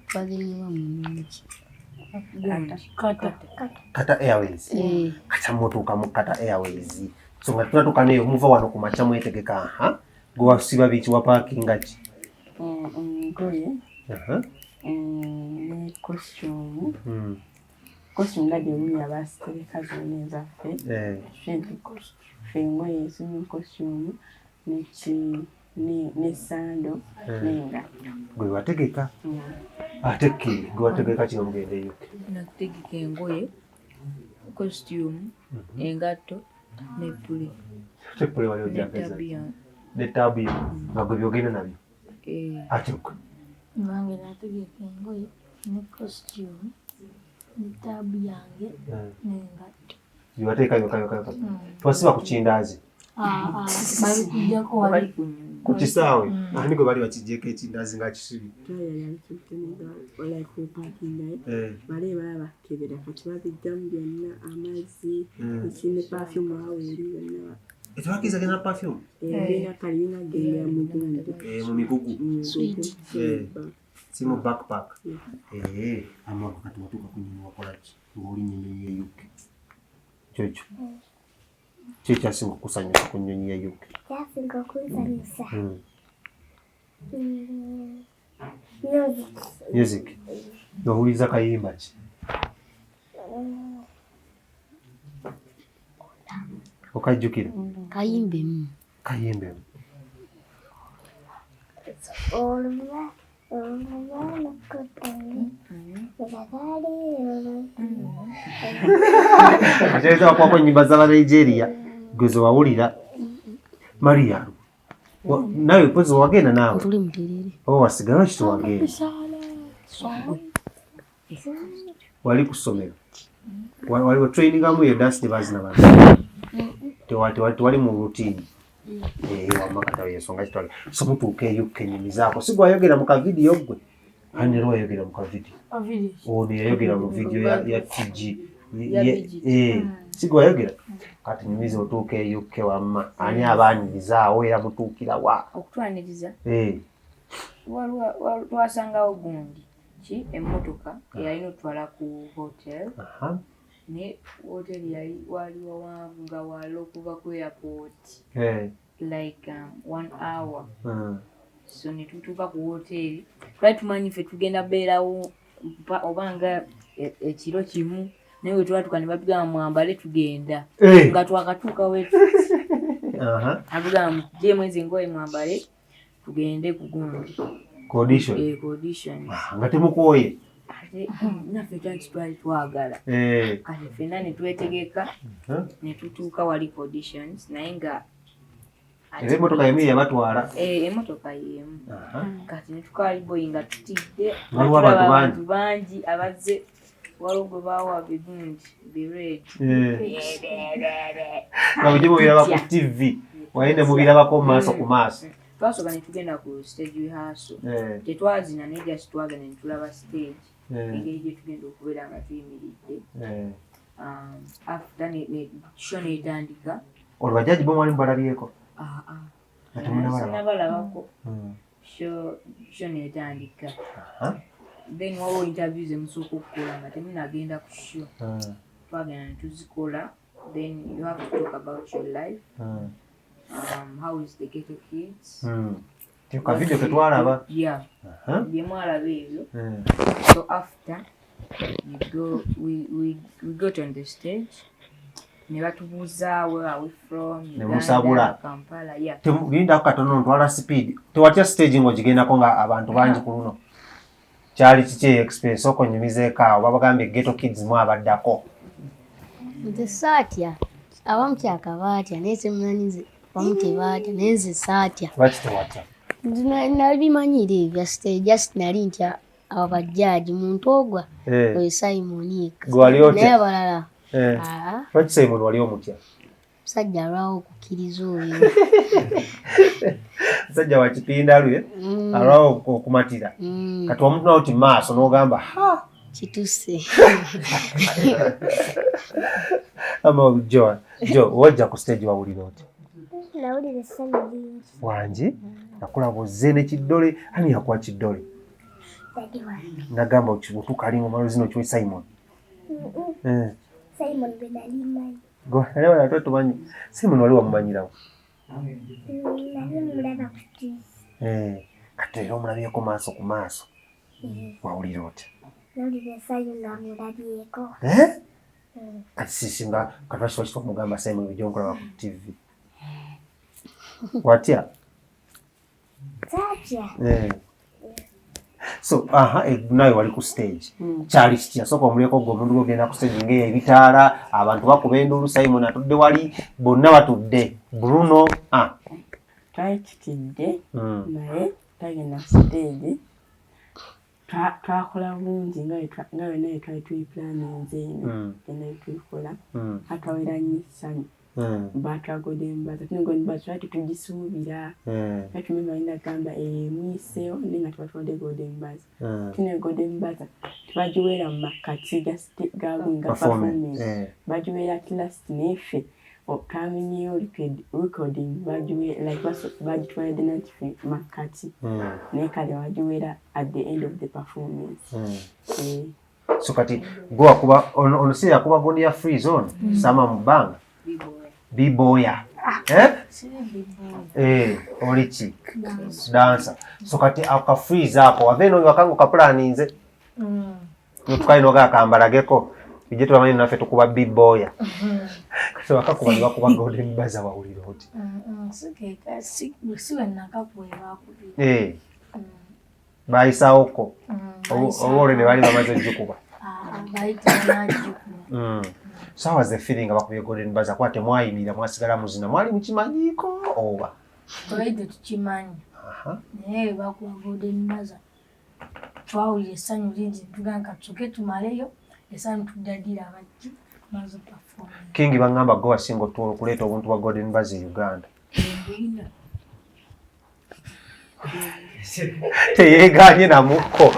[SPEAKER 2] Twagerera mu nnyonyi ki?
[SPEAKER 3] Kata
[SPEAKER 1] Airways. Kaca mutuuka mu Kata Airways. So nga tunatuuka neyo muva wano ku makya mwetegeka gwe wasiba biki wapaakinga ki?
[SPEAKER 5] Ngoye ne costume. Costume nga gyemuli abasitereka zonna ezaffe. Ffe engoye ezimu costume n'essando n'engatto.
[SPEAKER 1] Gwe wategeka? Ate Kiri gwe wategeka kino mugenda e UK?
[SPEAKER 4] Nakutegeka engoye, costume, engatto n'eppule.
[SPEAKER 1] Eppule wali ojageza? N'ettabiya nga gwe byogenda nabyo? Ate gwe?
[SPEAKER 3] Nange nategeka engoye ne costume n'ettaabu yange n'engatto.
[SPEAKER 1] Byewateeka byokka. Twasiba ku kindaazi?
[SPEAKER 3] Babikujjako wali
[SPEAKER 1] ku kisaawe? Ani gwe bali bakijjeko ekindaazi nga kisibye?
[SPEAKER 5] Bale balaba kebera kati babijjamu byonna amazzi ekine perfume aweri byonna.
[SPEAKER 1] Etwakiza gena perfume?
[SPEAKER 5] Era kalina genda
[SPEAKER 1] mu migugu. Si mu backpack. Amaka kati watuuka ku nnyonyi wakola ki ng'oli nnyonyi ye UK? Kyekyo ki ekyasinga okusanyusa ku nnyonyi ye UK?
[SPEAKER 6] Kyasinga okusanyusa
[SPEAKER 1] music. Owuliza kayimba ki? Okajjukira?
[SPEAKER 2] Kayimbemu.
[SPEAKER 1] Ateeza wakwako ennyimba z'aba Nigeria gwe ze wawulira. Maria nawe pozi wagenda naawe?
[SPEAKER 2] Tuli muterere.
[SPEAKER 1] Wasigala ki tewagenda? Wali ku ssomero? Wali watrainingamu eyo dance bazina bantu? Tewali mu routine? Wamakatawe ensonga kitwali so mutuuka e UK ennyonyi zaako si gwayogera mu kavidiyo gwe? Ani leero wayogera mu kavidiyo? Ono yayogera mu vidiyo ya TG. Si gwayogera? Kati ennyonyi ze otuuka e UK wamma ani abaanyirizaawo era mutuukira wa?
[SPEAKER 4] Okutwaniriza twasangawo gundi ki emmotoka eyalina otwala ku hotel. Ne hotel yali wali wawanvu nga wala okuva ku airport like 1 hour. So ne tutuuka ku hoteri twali tumanyi ffe tugenda beerawo obanga ekiro kimu naye we twatuka ne batugamba mwambale tugenda nga twakatuuka wetu atugamba mutugye mwezi engoye mwambale tugende ku gundi audition
[SPEAKER 1] nga temukooye
[SPEAKER 4] ate naffe twali twagala kati ffenna ne twetegeka ne tutuuka wali auditions naye nga
[SPEAKER 1] era emmotoka yemu yabatwala?
[SPEAKER 4] Emmotoka yemu. Kati ne tukaali boyi nga tutidde
[SPEAKER 1] waliwo abantu
[SPEAKER 4] bangi abazze waliwo gwe baawa bigundi biredi
[SPEAKER 1] nga bwe biraba ku TV Waine mubirabako maaso ku maaso.
[SPEAKER 4] Twasooka ne tugenda ku stage rehearsal. Tetwazina naye just twagenda ne tulaba stage. Engeri gye tugenda okubeera nga tuyimiridde. After ne show n'etandika.
[SPEAKER 1] Olwo bajaji bo mwali mubalabyeko?
[SPEAKER 4] Sinabalabako. Show n'etandika. Then waliwo interviews emusooka okukola nga temunagenda ku show. Twagenda ne tuzikola. Then you have to talk about your life. How is the Ghetto Kids?
[SPEAKER 1] Ka video ke twalaba.
[SPEAKER 4] Yeah. Bye mwalaba ebyo. So after we got on the stage. Ne batubuuza where are we from?
[SPEAKER 1] Uganda,
[SPEAKER 4] Kampala. Yeah.
[SPEAKER 1] Linda katono ntwala speed. Tewatya stage ngo gigendako nga abantu bangi ku luno. Kyali kiki express okonyumizeeko awo babagambye Ghetto Kids mu abaddako.
[SPEAKER 2] Nze saatya abamu kyakabaatya naye simumanyize abamu tebaatya naye nze saatya.
[SPEAKER 1] Lwaki tewatya?
[SPEAKER 2] Nabimanyire ebya stage just nali ntya abajaji muntu ogwa oyo Simon naye abalala
[SPEAKER 1] lwaki Simon wali omutya?
[SPEAKER 2] musajja alwawo okukkiriza oyo
[SPEAKER 1] musajja wa kipindalu alwawo okumatira kati omuntu nawo ti maaso n'ogamba
[SPEAKER 2] kituse.
[SPEAKER 1] Ama Jo wajja ku stage wawulira oti?
[SPEAKER 6] Nawulira essanyu lingi.
[SPEAKER 1] Wangi nakulaba ozze n'ekiddole ani yakuwa kiddole?
[SPEAKER 6] Dadi wange.
[SPEAKER 1] Nagamba otukalinga omalo zino kiwe Simon.
[SPEAKER 6] Simon bwe nali mmanyi.
[SPEAKER 1] Nali wala tumanyi. Simon wali wamumanyirawo?
[SPEAKER 6] Nali mulaba ku TV.
[SPEAKER 1] Kati era omulabyeko maaso ku maaso. Wawulira oti?
[SPEAKER 6] Nawulira essanyu nga mulabyeko.
[SPEAKER 1] Kati sisinga katwaki wakitwa mugamba Simon bijja nkulaba ku TV. Watya?
[SPEAKER 6] Satya.
[SPEAKER 1] So nawe wali ku stage. Kyali kitya sooka omuleko gwe omuntu ogenda ku stage ng'ebitaala abantu bakuba enduulu Simon atudde wali bonna batudde Bruno
[SPEAKER 5] twali tutidde naye twagenda ku stage twakola bulungi nga byonna bye twali tuyiplaninze eno byonna bye tuyikola atwawera nnyo essanyu batwagodde embaza tunagodde embaza twali tetugisuubira twali tumemba nagamba muyiseewo naye nga tebatwadde godde embaza tunegodde embaza tebagiweera mu makkati ga performance bagiweera at last neffe twamenyeyo recording bagitwaledde natife makkati naye kale bagiweera at the end of the performance.
[SPEAKER 1] So kati gwe wakuba ono si yakuba gondi ya free zone sama mu bbanga biboya oliki dancer. So kati aka freeze ako waveno wakangu kaplaninze tukaino gakambalageko ije tubamanyi naffe tukuba biboya kati wakakuba ni wakuba golden buzzer wawulira oti?
[SPEAKER 3] siwe nakakuwe bakubira
[SPEAKER 1] bayisaawoko obole ne bali bamaze ogikuba So how was the feeling about your golden buzzer? Kwa temwayimira mwasigala muzina mwali mukimanyiiko oba?
[SPEAKER 3] Twalidde tukimanyi. Naye bakuba golden buzzer. Twawulira essanyu lingi tugamba tusoke tumaleyo essanyu tuddadira abajji tumaze perform.
[SPEAKER 1] Kingi bangamba go asinga okuleeta obuntu bwa golden buzzer Uganda. Teyeeganye namuko.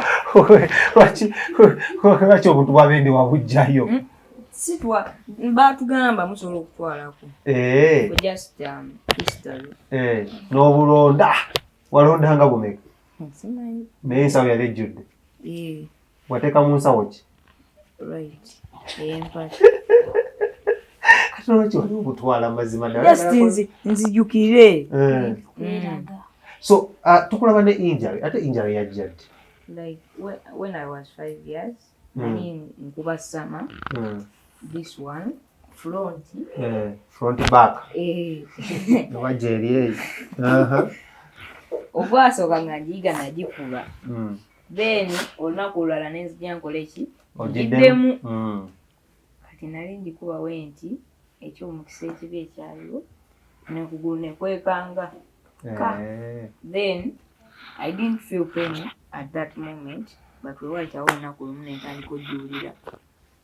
[SPEAKER 1] Lwaki obuntu bwabende wabujjayo?
[SPEAKER 4] Sitwa batugamba musobola okutwalako. Just history.
[SPEAKER 1] N'obulonda walondanga bumeka?
[SPEAKER 4] Simanyi.
[SPEAKER 1] Naye ensawo yali ejjudde? Wateeka mu nsawo ki?
[SPEAKER 4] Right. Empati.
[SPEAKER 1] Kati lwaki wali obutwala mazima ddala?
[SPEAKER 4] Just nzijukire.
[SPEAKER 1] So tukulaba ne injury. Ate injury yajja ddi?
[SPEAKER 4] Like when I was 5 years, I mean nkuba sama. This one front
[SPEAKER 1] back wajeri
[SPEAKER 4] obwasooka nga njiga nagikuba then olunaku olulala nenzija nkola eki giddemu kati nali njikuba wenti ekyomukisa ekibi ekyaliwo nekugulu nekwekanga then I didn't feel pain at that moment but wewayitawo olunaku lumu nentandika ojuwulira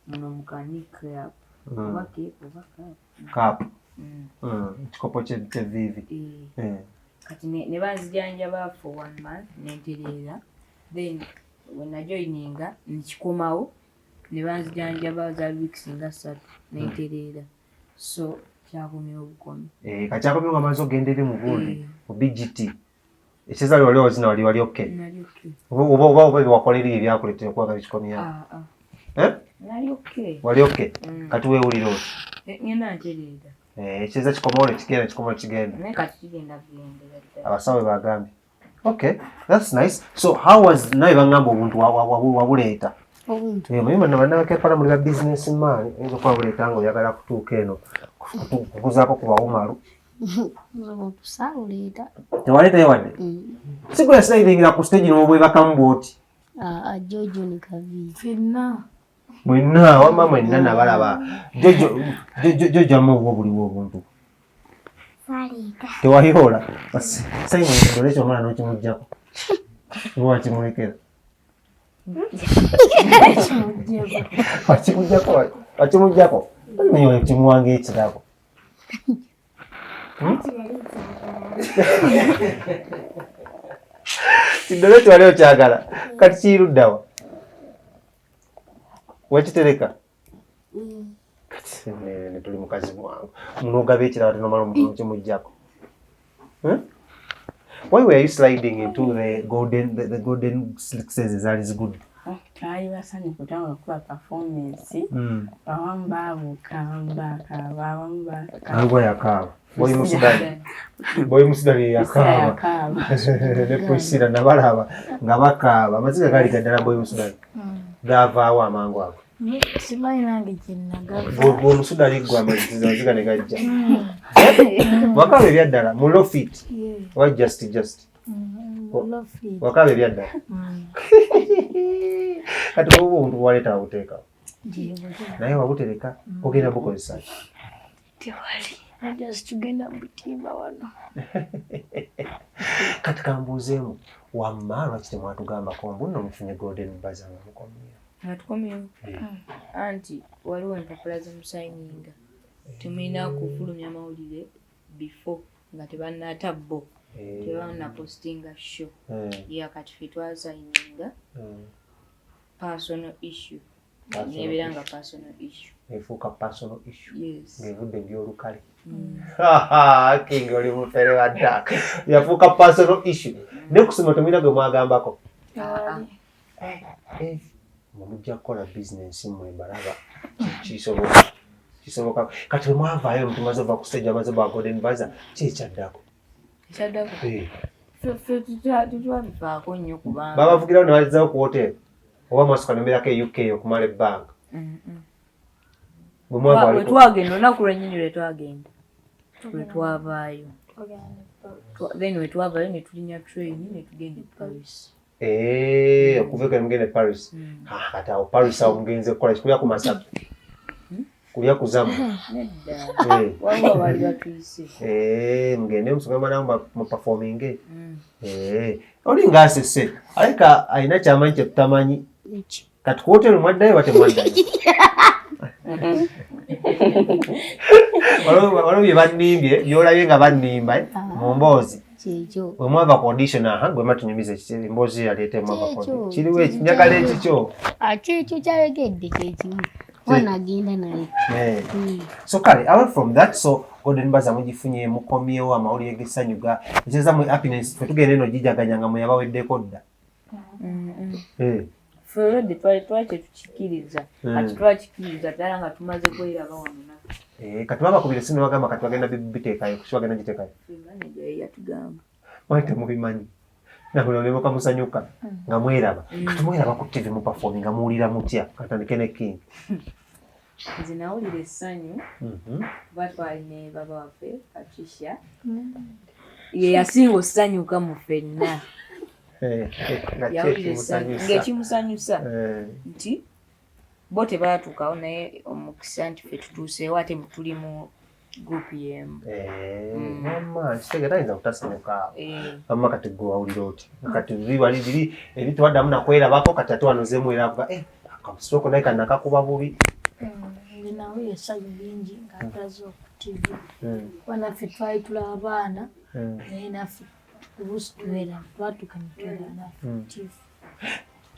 [SPEAKER 4] muno mukani crap cap
[SPEAKER 1] Ekikopo ky'evviivi.
[SPEAKER 4] Kati ne banzijanjaba for 1 month nentereera, then when najoininga nkikomawo ne banzijanjaba za weeks nga 3 nentereera, so kyakomyewo obukomi.
[SPEAKER 1] Kati kyakomyewo nga maze ogenda eri mu Burundi mu BGT ekyeza wali ozina wali okay?
[SPEAKER 4] Nali okay.
[SPEAKER 1] Oba byewakolera ebyakuleetera okuba nga bikikomyawo?
[SPEAKER 4] Nali okay.
[SPEAKER 1] Wali okay? Kati weewulira oti?
[SPEAKER 4] Ngenda ntereera.
[SPEAKER 1] Ekyeza kikomawo nekigenda.
[SPEAKER 4] Naye kati kigenda.
[SPEAKER 1] Abasawo bagambye. Okay, that's nice. So how was naye bangamba obuntu wabuleeta?
[SPEAKER 2] Obuntu.
[SPEAKER 1] Muyima nabakepala muli ba business man oyinza okuba buleeta nga oyagala kutuuka eno kuguzaako ku bawumalu.
[SPEAKER 2] Obuntu saabuleeta.
[SPEAKER 1] Tewaleetayo wadde? Sigula sinayiringira ku stage n'obwebakamu bw'oti.
[SPEAKER 2] Jojo ne Kavi.
[SPEAKER 3] Fenna.
[SPEAKER 1] Mwenna wamma mwenna nabalaba. Jojo amuwa buliwo obuntu.
[SPEAKER 6] Saleeta.
[SPEAKER 1] Tewayoola. Simon ndole ekyo omwana n'okimuggyako. Oba kimulekera. Wakimuggyako. Naye kimuwanga ekirabo. Kindole twali okyagala. Kati kiyiruddawa. Wakitereka? Kati ne tuli mukazi mwangu. Munogaba ekirabo tenomala omuntu kimuggyako. Why were you sliding into the golden slickses is good?
[SPEAKER 5] Twali basanye kutanga okuba performance. Abamu baabuuka, abamu baakaaba, abamu baakaaba.
[SPEAKER 1] Alikuwa yakaaba. Boyi Musudani yakaaba. Ne Priscilla nabalaba nga bakaaba. Amaziga gali gaddala Boyi Musudani. Gaavaawo amangu ago.
[SPEAKER 3] Simanyi nange kye nagaba.
[SPEAKER 1] Boyi Musudani gwa amaziga ne gajja. Wakaaba ebyaddala mu low fit. Oba just. Wakaaba ebyaddala. Kati obuntu bwaleeta wabuteeka. Naye wabutereka ogenda bukozesa.
[SPEAKER 3] Tewali. Just tugenda butimba wano.
[SPEAKER 1] Kati kambuuzeemu wamma lwaki temwatugambako mbu nno mufunye golden buzzer nga mukomyewo?
[SPEAKER 4] Atukomyewo. Anti waliwo empapula zemusayininga. Tumulina kufulumya amawulire before nga tebannaata bo. Tebannapostinga show. Kati ffe twasayininga personal issue. Nebeeranga personal issue.
[SPEAKER 1] Efuuka personal issue.
[SPEAKER 4] Yes.
[SPEAKER 1] Ng'evudde byolukale. King oli mufere wa ddaka. Yafuuka personal issue. Ne kusoma temulina gwe mwagambako. Mujja kukola business mmwe mbalaba. Kisoboka. Kati mwavaayo mutumaze ova ku stage amaze ba golden buzzer kyekyaddaako.
[SPEAKER 4] Ekyaddako? Ffe tutwabivaako nnyo kubanga.
[SPEAKER 1] Babavugirawo ne balizzawo ku hotel. Oba mwasooka nembeerako e UK okumala ebbanga.
[SPEAKER 4] Bwe twagenda olunaku lwennyini lwe twagenda. Lwe twavaayo. Then we twavaayo ne tulinya train ne tugenda e Paris.
[SPEAKER 1] Okuva mugenda e Paris. Kati awo Paris awo mugenze kukola kulya ku Masaka. Kulya ku Zamu.
[SPEAKER 4] Nedda. Waliwo baali batuyise.
[SPEAKER 1] Mugende musogama nawo mu performing. Oli ngaasese. Aleka alina kyamanyi kye tutamanyi. Kati ku hotel mwaddayo bate mwaddayo. Waliwo bye bannimbye byolabye nga bannimba mu mboozi. Bwe mwava ku audition gwe matunyumiza emboozi yaleetemu abakozi. Kiriwo ekinyagala ekikyo.
[SPEAKER 2] Ekyo kyayogedde kyekimu. Wanagenda naye.
[SPEAKER 1] So kale, away from that, so golden buzzer mugifunye mukomyewo amawulire g'essanyu ekyeza mu happiness ffe tugenda eno gijaganya nga mwe yabaweddeko dda.
[SPEAKER 4] Ffe olwedde twali tetukikiriza. Kati twakikiriza ddala nga tumaze kweraba wano.
[SPEAKER 1] Kati babakubira essimu ne bagamba kati bagenda biteekayo kuki bagenda giteekayo.
[SPEAKER 4] Manager ye yatugamba.
[SPEAKER 1] Mwali temubimanyi. Nabwe ne mukamusanyuka nga mweraba. Kati mweraba ku TV mu performing nga muwulira mutya katandike ne King.
[SPEAKER 4] Nze nawulira essanyu kuba twali ne baba waffe Patricia. Ye yasinga osanyuka mu ffenna. Yawulira essanyu ng'ekimusanyusa nti bo tebaatuukawo naye omukisa nti ffe tutuuseewo ate tuli mu gurupu y'emu.
[SPEAKER 1] Mama kitegera ayinza kutasanyuka. Mama kati gwe wawulira oti. Kati biri biri ebitwaddamu nakwerabako kati ate wanozeemu era avuga akamusitooko naye kanakakuba bubi.
[SPEAKER 3] Nawulira essanyu lingi ng'ataze okuti. TV. Wanaffe twali tulaba abaana naye naffe oluusi tubeera twatukanitwera naffe TV.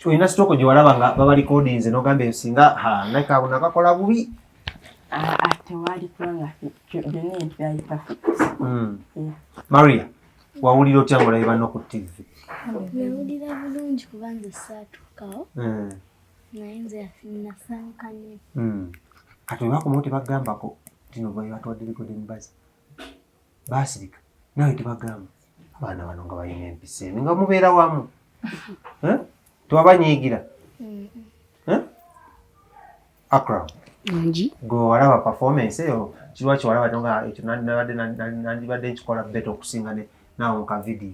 [SPEAKER 1] Olina sitoko gye walaba nga baba recordings n'ogamba singa like abo nakakola bubi.
[SPEAKER 5] Tewali kubanga byonna ebintu byali perfect.
[SPEAKER 1] Maria, wawulira otya ng'olaba banno ku TV?
[SPEAKER 6] Nawulira bulungi kubanga saatuukawo naye nze nasankanye.
[SPEAKER 1] Kati webakomawo tebagambako tino batwadde recording buzz baasirika nawe tebagamba abaana bano nga balina empisa eno nga mubeera wamu tewabanyiigira? Akram, gwe walaba performance eyo kirwaki walaba nga ekyo nandibadde nkikola better okusinga naawe nka video?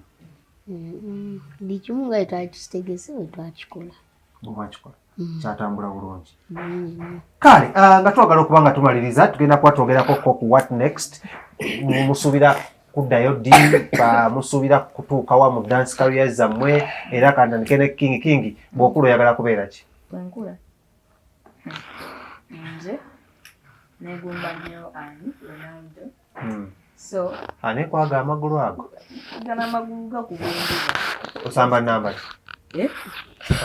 [SPEAKER 2] Buli kimu nga twakitegeese bwe twakikola.
[SPEAKER 1] Bwakikola kyatambula bulungi. Kale nga twagala okuba nga tumaliriza tugenda kuba twogerako ku what next. Musuubira kuddayo ddi? Musuubira kutuukawa mu dance careers zammwe? Era kandandike ne King bw'okula oyagala kubeera ki?
[SPEAKER 4] Bwenkula nze negumba nnyo ani Ronaldo. So
[SPEAKER 1] ani kwaga amagulu ago?
[SPEAKER 4] gana amagulu gakubungi.
[SPEAKER 1] Osamba namba ki?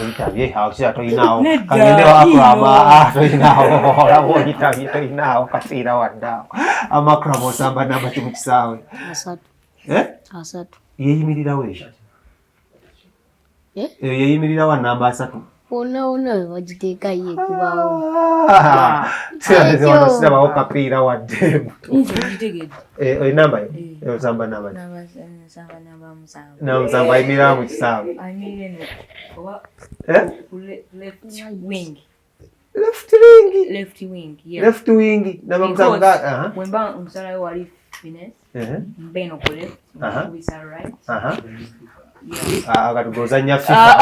[SPEAKER 1] Oyitabye awusira toyinaawo
[SPEAKER 5] Nedda,
[SPEAKER 1] kagendewo Akrama toyinaawo olaba oyitabye toyinaawo kafiira waddaawo. Amakrama osamba namba ki mu kisaawe?
[SPEAKER 2] 3.
[SPEAKER 1] Yeeyimirirawo ekyo? Eyo yeeyimirirawo namba 3?
[SPEAKER 2] Wonna we bagiteeka ye kubaawo.
[SPEAKER 1] Sirabawo kapiira wadde. Namba yo osamba namba ki? Na musanvu ayimirirawo mu kisaawe.
[SPEAKER 4] Left wing.
[SPEAKER 1] Left wing. Namba musanvu ga
[SPEAKER 4] wemba omusalawo wali fitness. Mbeno ku left. Kubisa right.
[SPEAKER 1] Akatugozanya FIFA.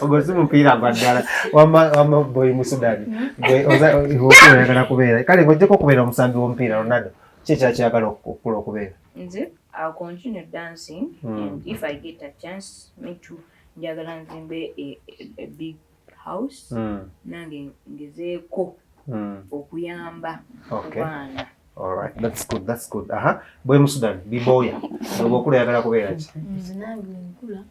[SPEAKER 1] Ogozi mupiira gwa ddala. Wama boy mu Sudan. Oyagala kubeera. Kale ng'ojjeko okubeera omusambi w'omupiira Ronaldo. Ki kyakiyagala okukula okubeera?
[SPEAKER 4] Nze I'll continue dancing and if I get a chance me too njagala nzimbe a big house nange ngezeeko okuyamba abaana.
[SPEAKER 1] All right, that's good. Boy mu Sudan, biboya. Obwokula yagala kubeera ki?
[SPEAKER 3] Nze nange nkula.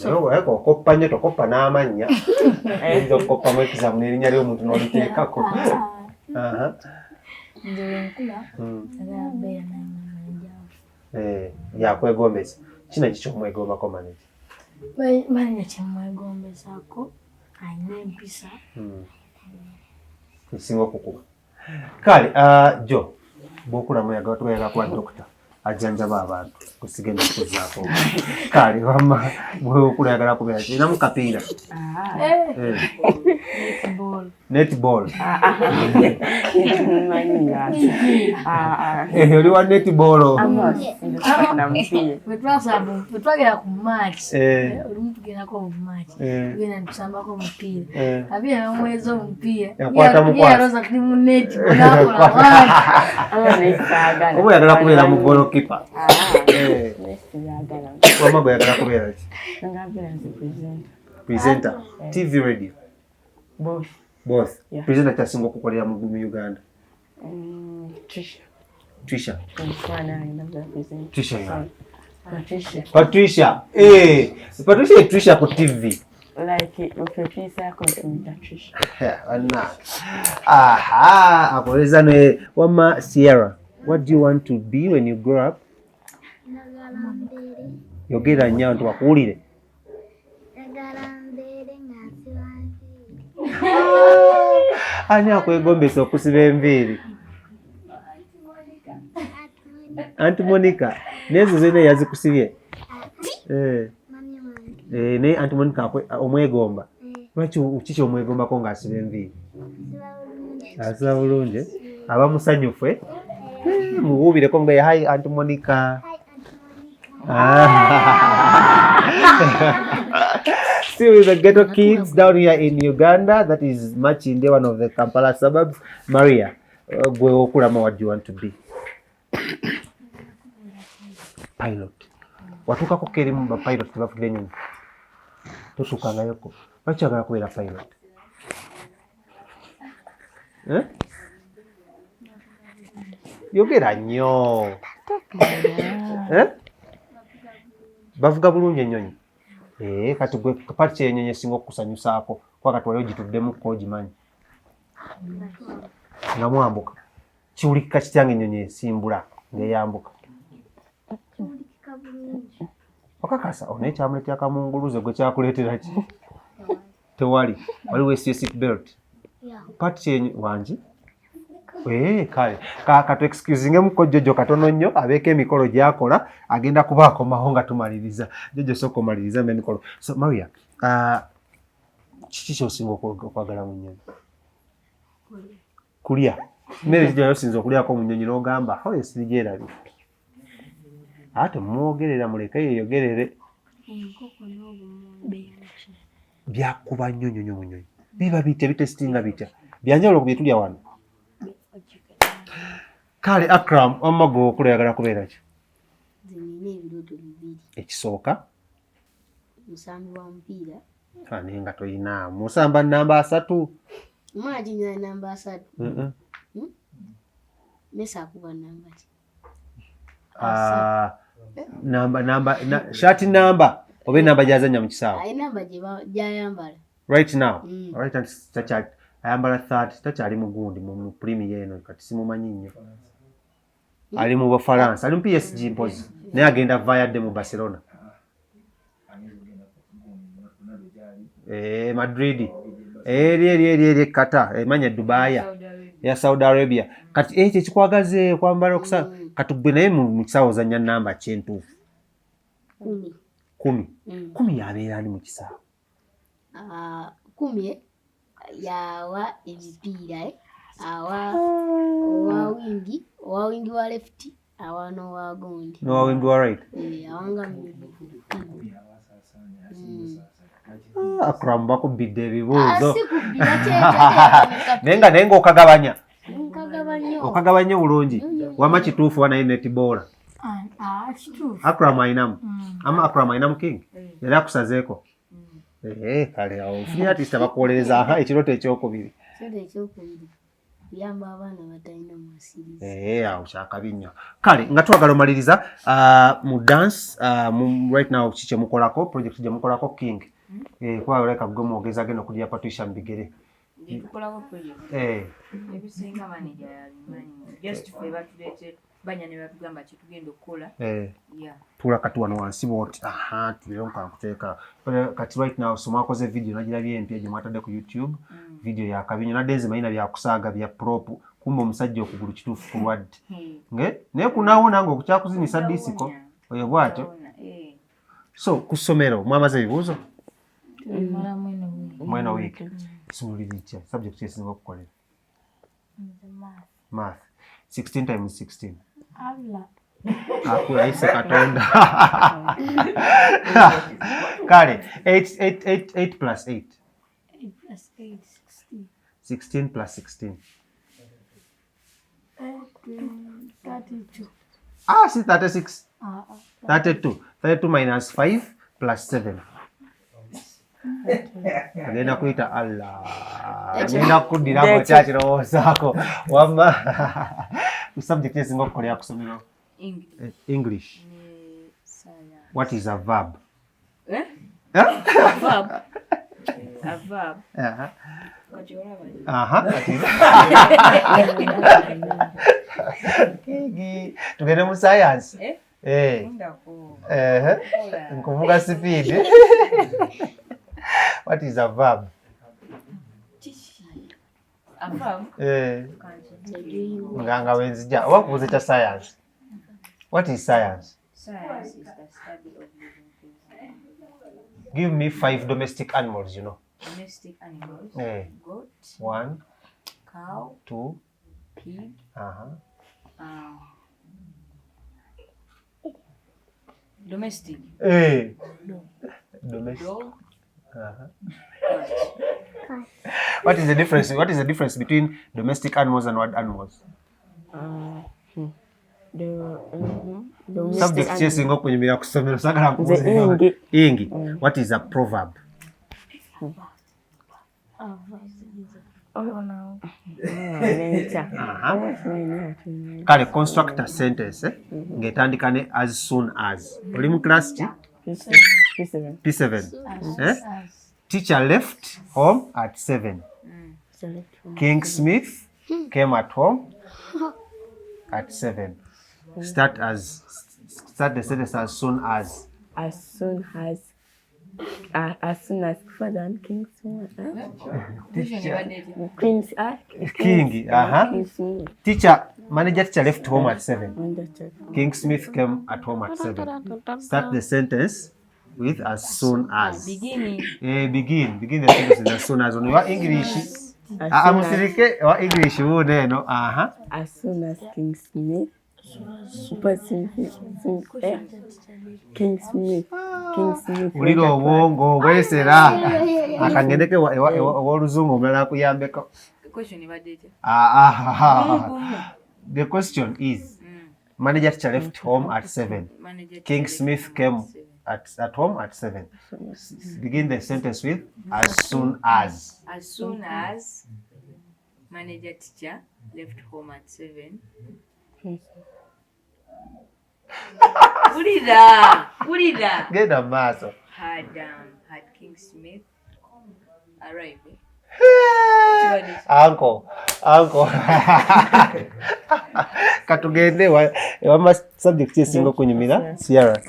[SPEAKER 1] Naye okoppa nnyo tokoppa n'amannya. Oyinza okukoppamu ekizamu n'erinnya ly'omuntu n'oliteekako.
[SPEAKER 3] Nze wenkula agala beera nange
[SPEAKER 1] yakwegombesa. Kino kikyomwegombako manegi?
[SPEAKER 3] manya kyemwegombesaako alina empisa.
[SPEAKER 1] Esinga okukuba. Kale Jo bw'okulamu oyagala kuba dokita ajjanjaba abantu kusigenda kuzaako. Kale wamma bw'okula oyagala kubeera kirinamu kapiira? Netball. Oli wa netball?
[SPEAKER 3] Bwetwagera ku match olumu tugendako mu match tugenda nitusambako omupiira abiira bamweza omupiira yaroza tuli mu neti
[SPEAKER 1] oba oyagala kubeera mu goalkeeper? Wamma gwe oyagala kubeera ki? Presenter? TV, radio? Both. Presenter kyasinga okukolera mu Uganda? Trisha. Patricia. Trisha ku TV.
[SPEAKER 5] Like Patricia contributor Trisha.
[SPEAKER 1] Akoleza ne wama Sierra. What do you want to be when you grow up? Yogera nnyo abantu bakuwulire. Ani akwegombesa okusiba enviiri? Anti Monica. Nezo zena yazikusibye? Naye Anti Monica omwegomba? Lwaki kiki omwegombako ng'asiba enviiri? Asiba bulungi? Aba musanyufu? Muwuubireko nga hi Anti Monica. Still with the Ghetto kids down here in Uganda, that is Machinde, one of the Kampala suburbs. Maria, what do you want to be? Pilot. Watuka keri mba pilot tebafudde nyuma. Tosukangayoko. Lwaki oyagala kubeera pilot? Yogera nnyo. Bavuga bulungi ennyonyi. Kati gwe pati ky'ennyonyi esinga okukusanyusaako kuba kati wali ogituddemukko ogimanyi. Nga mwambuka. Kiwulikika kityanga ennyonyi esimbula ng'eyambuka. Okakasa ono ekyamuleetera kamunguluze gwe kyakuleetera ki? Tewali. Wali weesiye seat belt. Pati ky'ennyonyi wangi? Kale katu excusingemu Jojo katono nnyo abeeko emikolo gy'akola agenda kubaakomaho nga tumaliriza. Jojo sooka omaliriza emikolo. So Maria, kiki ky'osinga okwagala mu nnyonyi? Kulya. Mmere ki gy'osinza okulyako mu nnyonyi n'ogamba oyo sirigyerabye? Ate mumwogerera muleke yeeyogerere.
[SPEAKER 6] Enkoko n'obummonde.
[SPEAKER 1] Byakuba nnyo nnyo mu nnyonyi. Biba bitya bitesitinga bitya. Byanjawulo ku bye tulya wano. Kale Akram, wamma gwe okula oyagala kubeera ki?
[SPEAKER 2] Nze nina ebirooto bibiri.
[SPEAKER 1] Ekisooka?
[SPEAKER 2] Musambi wa mupiira.
[SPEAKER 1] Naye nga toyina musamba namba 3.
[SPEAKER 2] Mwaki nyina namba 3. Mesa akuba namba ki?
[SPEAKER 1] Shati namba oba enamba gy'azannya mu kisaawe.
[SPEAKER 2] Namba gy'ayambala.
[SPEAKER 1] Right now. Right now ayambala 30 takyali mugundi mu premier eno kati simumanyi nnyo. Ali mu Bufaransa, ali mu PSG mpozi. Naye agenda vayadde mu Barcelona. Madrid. Eri Qatar, emanya Dubai. Ya Saudi Arabia. Kati ekyo ekikwagaze kwambala okusa kati gwe naye mu kisaawe ozannya namba kyentuufu. 10. 10 yabeera ali mu kisaawe.
[SPEAKER 2] 10 yawa emipiira awa owa wingi wa left awa n'owa gundi
[SPEAKER 1] n'owa wingi wa right
[SPEAKER 2] awanga
[SPEAKER 1] Akram bakubidde ebibuuzo naye ng'okagabanya okagabanya bulungi wama kituufu wanaye netiboola Akram ayinamu Akram ayinamu king yali akusazeeko kale awo funi artist abakuwolereza ekirooto ekyokubiri
[SPEAKER 2] kuyamba abaana batalina masiriza
[SPEAKER 1] awo kyakabi nnyo kale nga twagala omaliriza mu dance right now kiki kyemukolako project gyemukolako king kuba oleka gwe mwogeza genda okugira Patricia mu bigere
[SPEAKER 4] tukolako project ebisinga manager yalimanyi just ffe batuleete banya ne batugamba kyetugenda okukola
[SPEAKER 1] tula kati wano wansi bwoti tuliro nkankuteeka kati right now somwakoze video nagirabye empya gye mwatadde ku YouTube video yakabinyo nadde nzimalina byakusaaga bya prop kumba omusajja okugulu kituufu kulwadde naye kunaawo nange okukyakuzinisa disiko oyo bwatyo so ku ssomero mwamaze ebibuuzo mwena wiiki isomo liri kitya subject kyesinga okukolera math 16 times 16 akuyise katonda kale 8 plus 8 16 plus 16
[SPEAKER 3] 32
[SPEAKER 1] si 36 32 minus 5 plus 7 agenda kuyita Allah agenda kuddiramu kyakirowoozaako wamma subject esinga okukolera ku ssomero English. What is a verb?
[SPEAKER 4] A verb.
[SPEAKER 1] Tugende mu science. Nkuvuga speed. What is a verb?
[SPEAKER 4] A verb?
[SPEAKER 1] Nganga wenzija. Wakubuze kya science. What is science?
[SPEAKER 4] Science is the study of living things.
[SPEAKER 1] Give me 5 domestic animals, you know.
[SPEAKER 4] Domestic animals. Goat.
[SPEAKER 1] 1.
[SPEAKER 4] Cow.
[SPEAKER 1] 2.
[SPEAKER 4] Pig. Domestic.
[SPEAKER 1] Domestic.
[SPEAKER 4] Dog.
[SPEAKER 1] What is the difference? What is the difference between domestic animals and wild animals? Subject chasing up when you kusomero sagala ingi. What is a proverb? Kale construct a sentence ng'etandika ne as soon as. Oli mu class ki? P7. Teacher left home at 7. King Smith came at home at 7. Start the sentence as soon as.
[SPEAKER 5] As soon as father and King Smith. King Smith.
[SPEAKER 1] Teacher left home at 7. King Smith came at home at 7. Start the sentence with as soon as. Begin the sentence with as soon as. On your English. English neno.
[SPEAKER 5] As soon as King Smith. King Smith.
[SPEAKER 1] Uliro obwongo bwesera akangendeke oluzungu omulala kuyambeko. The question is manager teacher left home at 7. King Smith came at home at 7. Begin the sentence with as soon as.
[SPEAKER 4] As soon as manager teacher left home at 7. Ulida.
[SPEAKER 1] Get a maso.
[SPEAKER 4] Had King Smith arrived.
[SPEAKER 1] Uncle. Katugende wa subject yesingo kunyumira Sierra.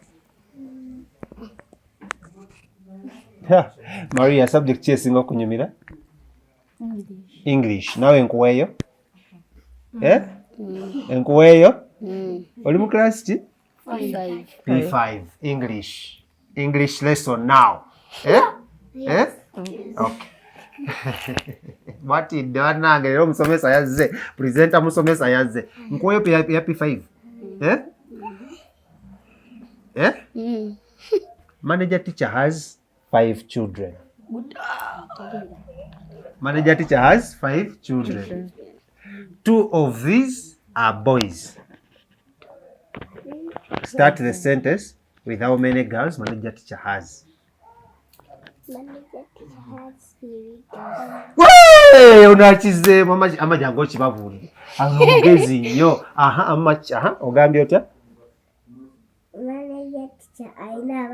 [SPEAKER 1] Maria subject yesingo kunyumira English. Nawe nkuweyo? Nkuweyo? Oli mu class ki? P5. English lesson now. Okay. Bati nange lero musomesa yazze. Presenter musomesa yazze. Nkuweyo ya P5. Manager teacher has 5 children. Manager teacher has 5 children. 2 of these are boys. Start the sentence with how many girls manager teacher has.
[SPEAKER 6] Manager teacher has 3 girls.
[SPEAKER 1] Hey, unachize amajango kibavuli. Amugezi nnyo. Ogambye otya?
[SPEAKER 6] Manager teacher ayina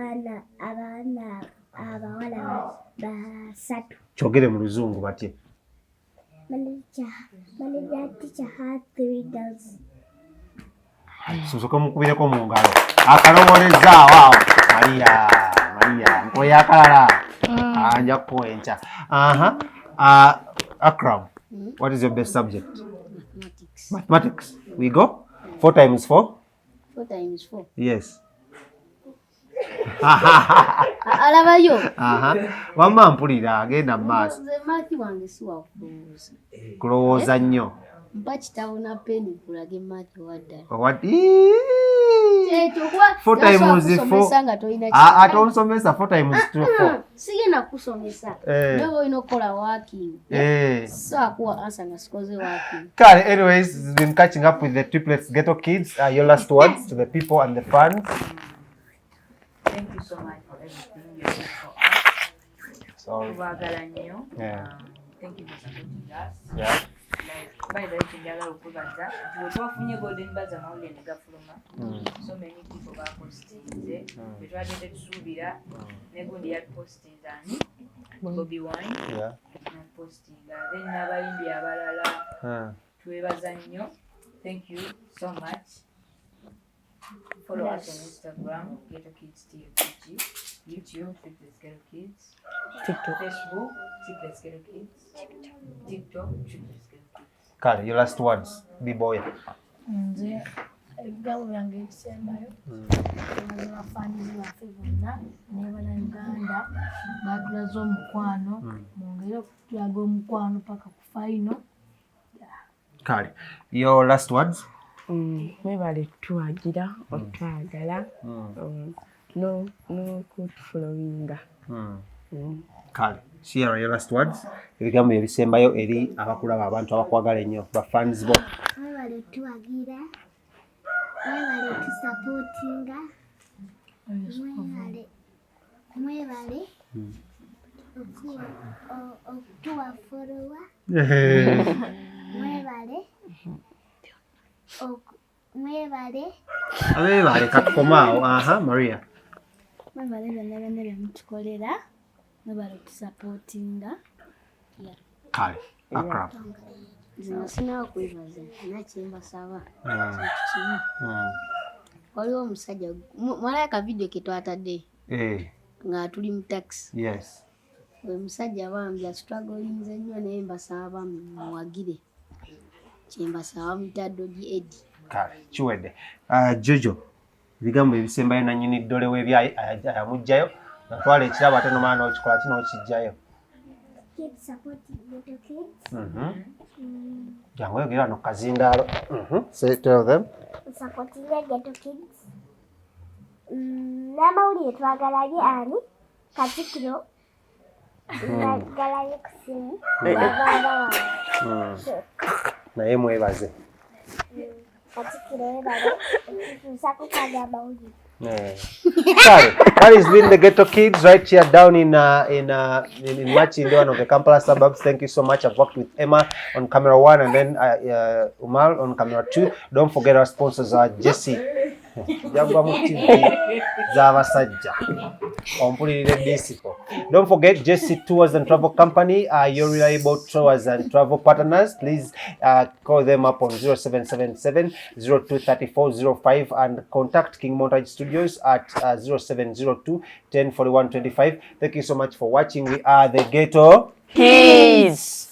[SPEAKER 6] abaana abawala basatu.
[SPEAKER 1] Kyogere mu luzungu batye.
[SPEAKER 6] Manager teacher has 3 girls.
[SPEAKER 1] Sosoka mukubireko mu ngalo. Akalowoleza waawo. Maria. Nkoye akalala. Anja kuencha. Akram. What is your best subject? Mathematics. We go? 4 times 4?
[SPEAKER 2] 4 times 4.
[SPEAKER 1] Yes.
[SPEAKER 2] Alabayo.
[SPEAKER 1] Wamma mpulira agenda mu maaso.
[SPEAKER 2] Nze mati wange si wakulowooza.
[SPEAKER 1] Kulowooza nnyo.
[SPEAKER 2] Mpa kitabu na peni kulage mati waddala.
[SPEAKER 1] What?
[SPEAKER 2] 4
[SPEAKER 1] times 4. Ate omusomesa 4 times 4.
[SPEAKER 2] Sigenda kusomesa. Nawe olina okukola working. So akuwa answer nga sikoze working.
[SPEAKER 1] Kale, anyways, it's been catching up with the triplets Ghetto kids. Your last words to the people and the fans.
[SPEAKER 4] Thank you so much for everything you did for us.
[SPEAKER 1] Sorry.
[SPEAKER 4] Thank you for supporting us.
[SPEAKER 1] Yeah.
[SPEAKER 4] By the way, njagala okubaza nti twafunye golden buzz amawulire ne gafuluma. So many people bapostinze betwadde tusuubira ne gundi yapostinze ani Bobby Wine napostinga then n'abayimbi abalala twebaza nnyo. Thank you so much. Follow us on Instagram, Ghetto Kids TFG, YouTube, Triplets Ghetto Kids, Facebook, Triplets Ghetto Kids, TikTok, Triplets Ghetto Kids.
[SPEAKER 1] Kale, your last words, B-boy.
[SPEAKER 3] Nze ebigabo byange ebisembayo abafanizi baffe bonna n'Abannayuganda batulaze omukwano mwongere okutulaga omukwano paka ku final.
[SPEAKER 1] Kale, your last words?
[SPEAKER 5] Mwebale tuwagira otwagala no good following.
[SPEAKER 1] Kale, Sierra, your last words? Ebigambo ebisembayo eri abakulaba abantu abakwagala ennyo bafans bo.
[SPEAKER 6] Mwebale tuwagira, mwebale tusupportinga, mwebale okutuwafolowa
[SPEAKER 1] mwebale katukoma awo. Maria
[SPEAKER 3] mwebale byonna byonna byemutukolera, mwebale otusapootinga.
[SPEAKER 1] kale akrap
[SPEAKER 2] zino sinawo kwebaza nakyembasaba kimu. Waliwo omusajja mwalaka vidiyo ketwatadde nga tuli mu taxi.
[SPEAKER 1] Yes.
[SPEAKER 2] Bwe musajja bambya strugglinze nnyo naye mbasaba muwagire, kyembasaba mutaddogi Edi.
[SPEAKER 1] Kale kiwedde. Jojo ebigambo ebisembayo nannyini ddole w'ebyayi ayamugjayo natwala ekirabo ate nomala n'okikola kino okijjayo.
[SPEAKER 6] Kids supporting Ghetto kids.
[SPEAKER 1] Jangu yogera no kazindaalo. Say tell them.
[SPEAKER 6] Supporting Ghetto kids. N'amawulire twagalabye ani Katikkiro galabye ku simu babaaba
[SPEAKER 1] Naye mwebaze.
[SPEAKER 6] Katikkiro webale tutuusako kaga amawulire.
[SPEAKER 1] That has been the Ghetto Kids right here down in Machinde, one of the Kampala suburbs. Thank you so much. I've worked with Emma on camera 1 and then Umar on camera 2. Don't forget our sponsors are Jesse. Don't forget Jesse Tours and Travel Company, your reliable tours and travel partners. Please call them up on 0777 023405 and contact King Montage Studios at 0702 104125. Thank you so much for watching. We are the Ghetto
[SPEAKER 5] Kids.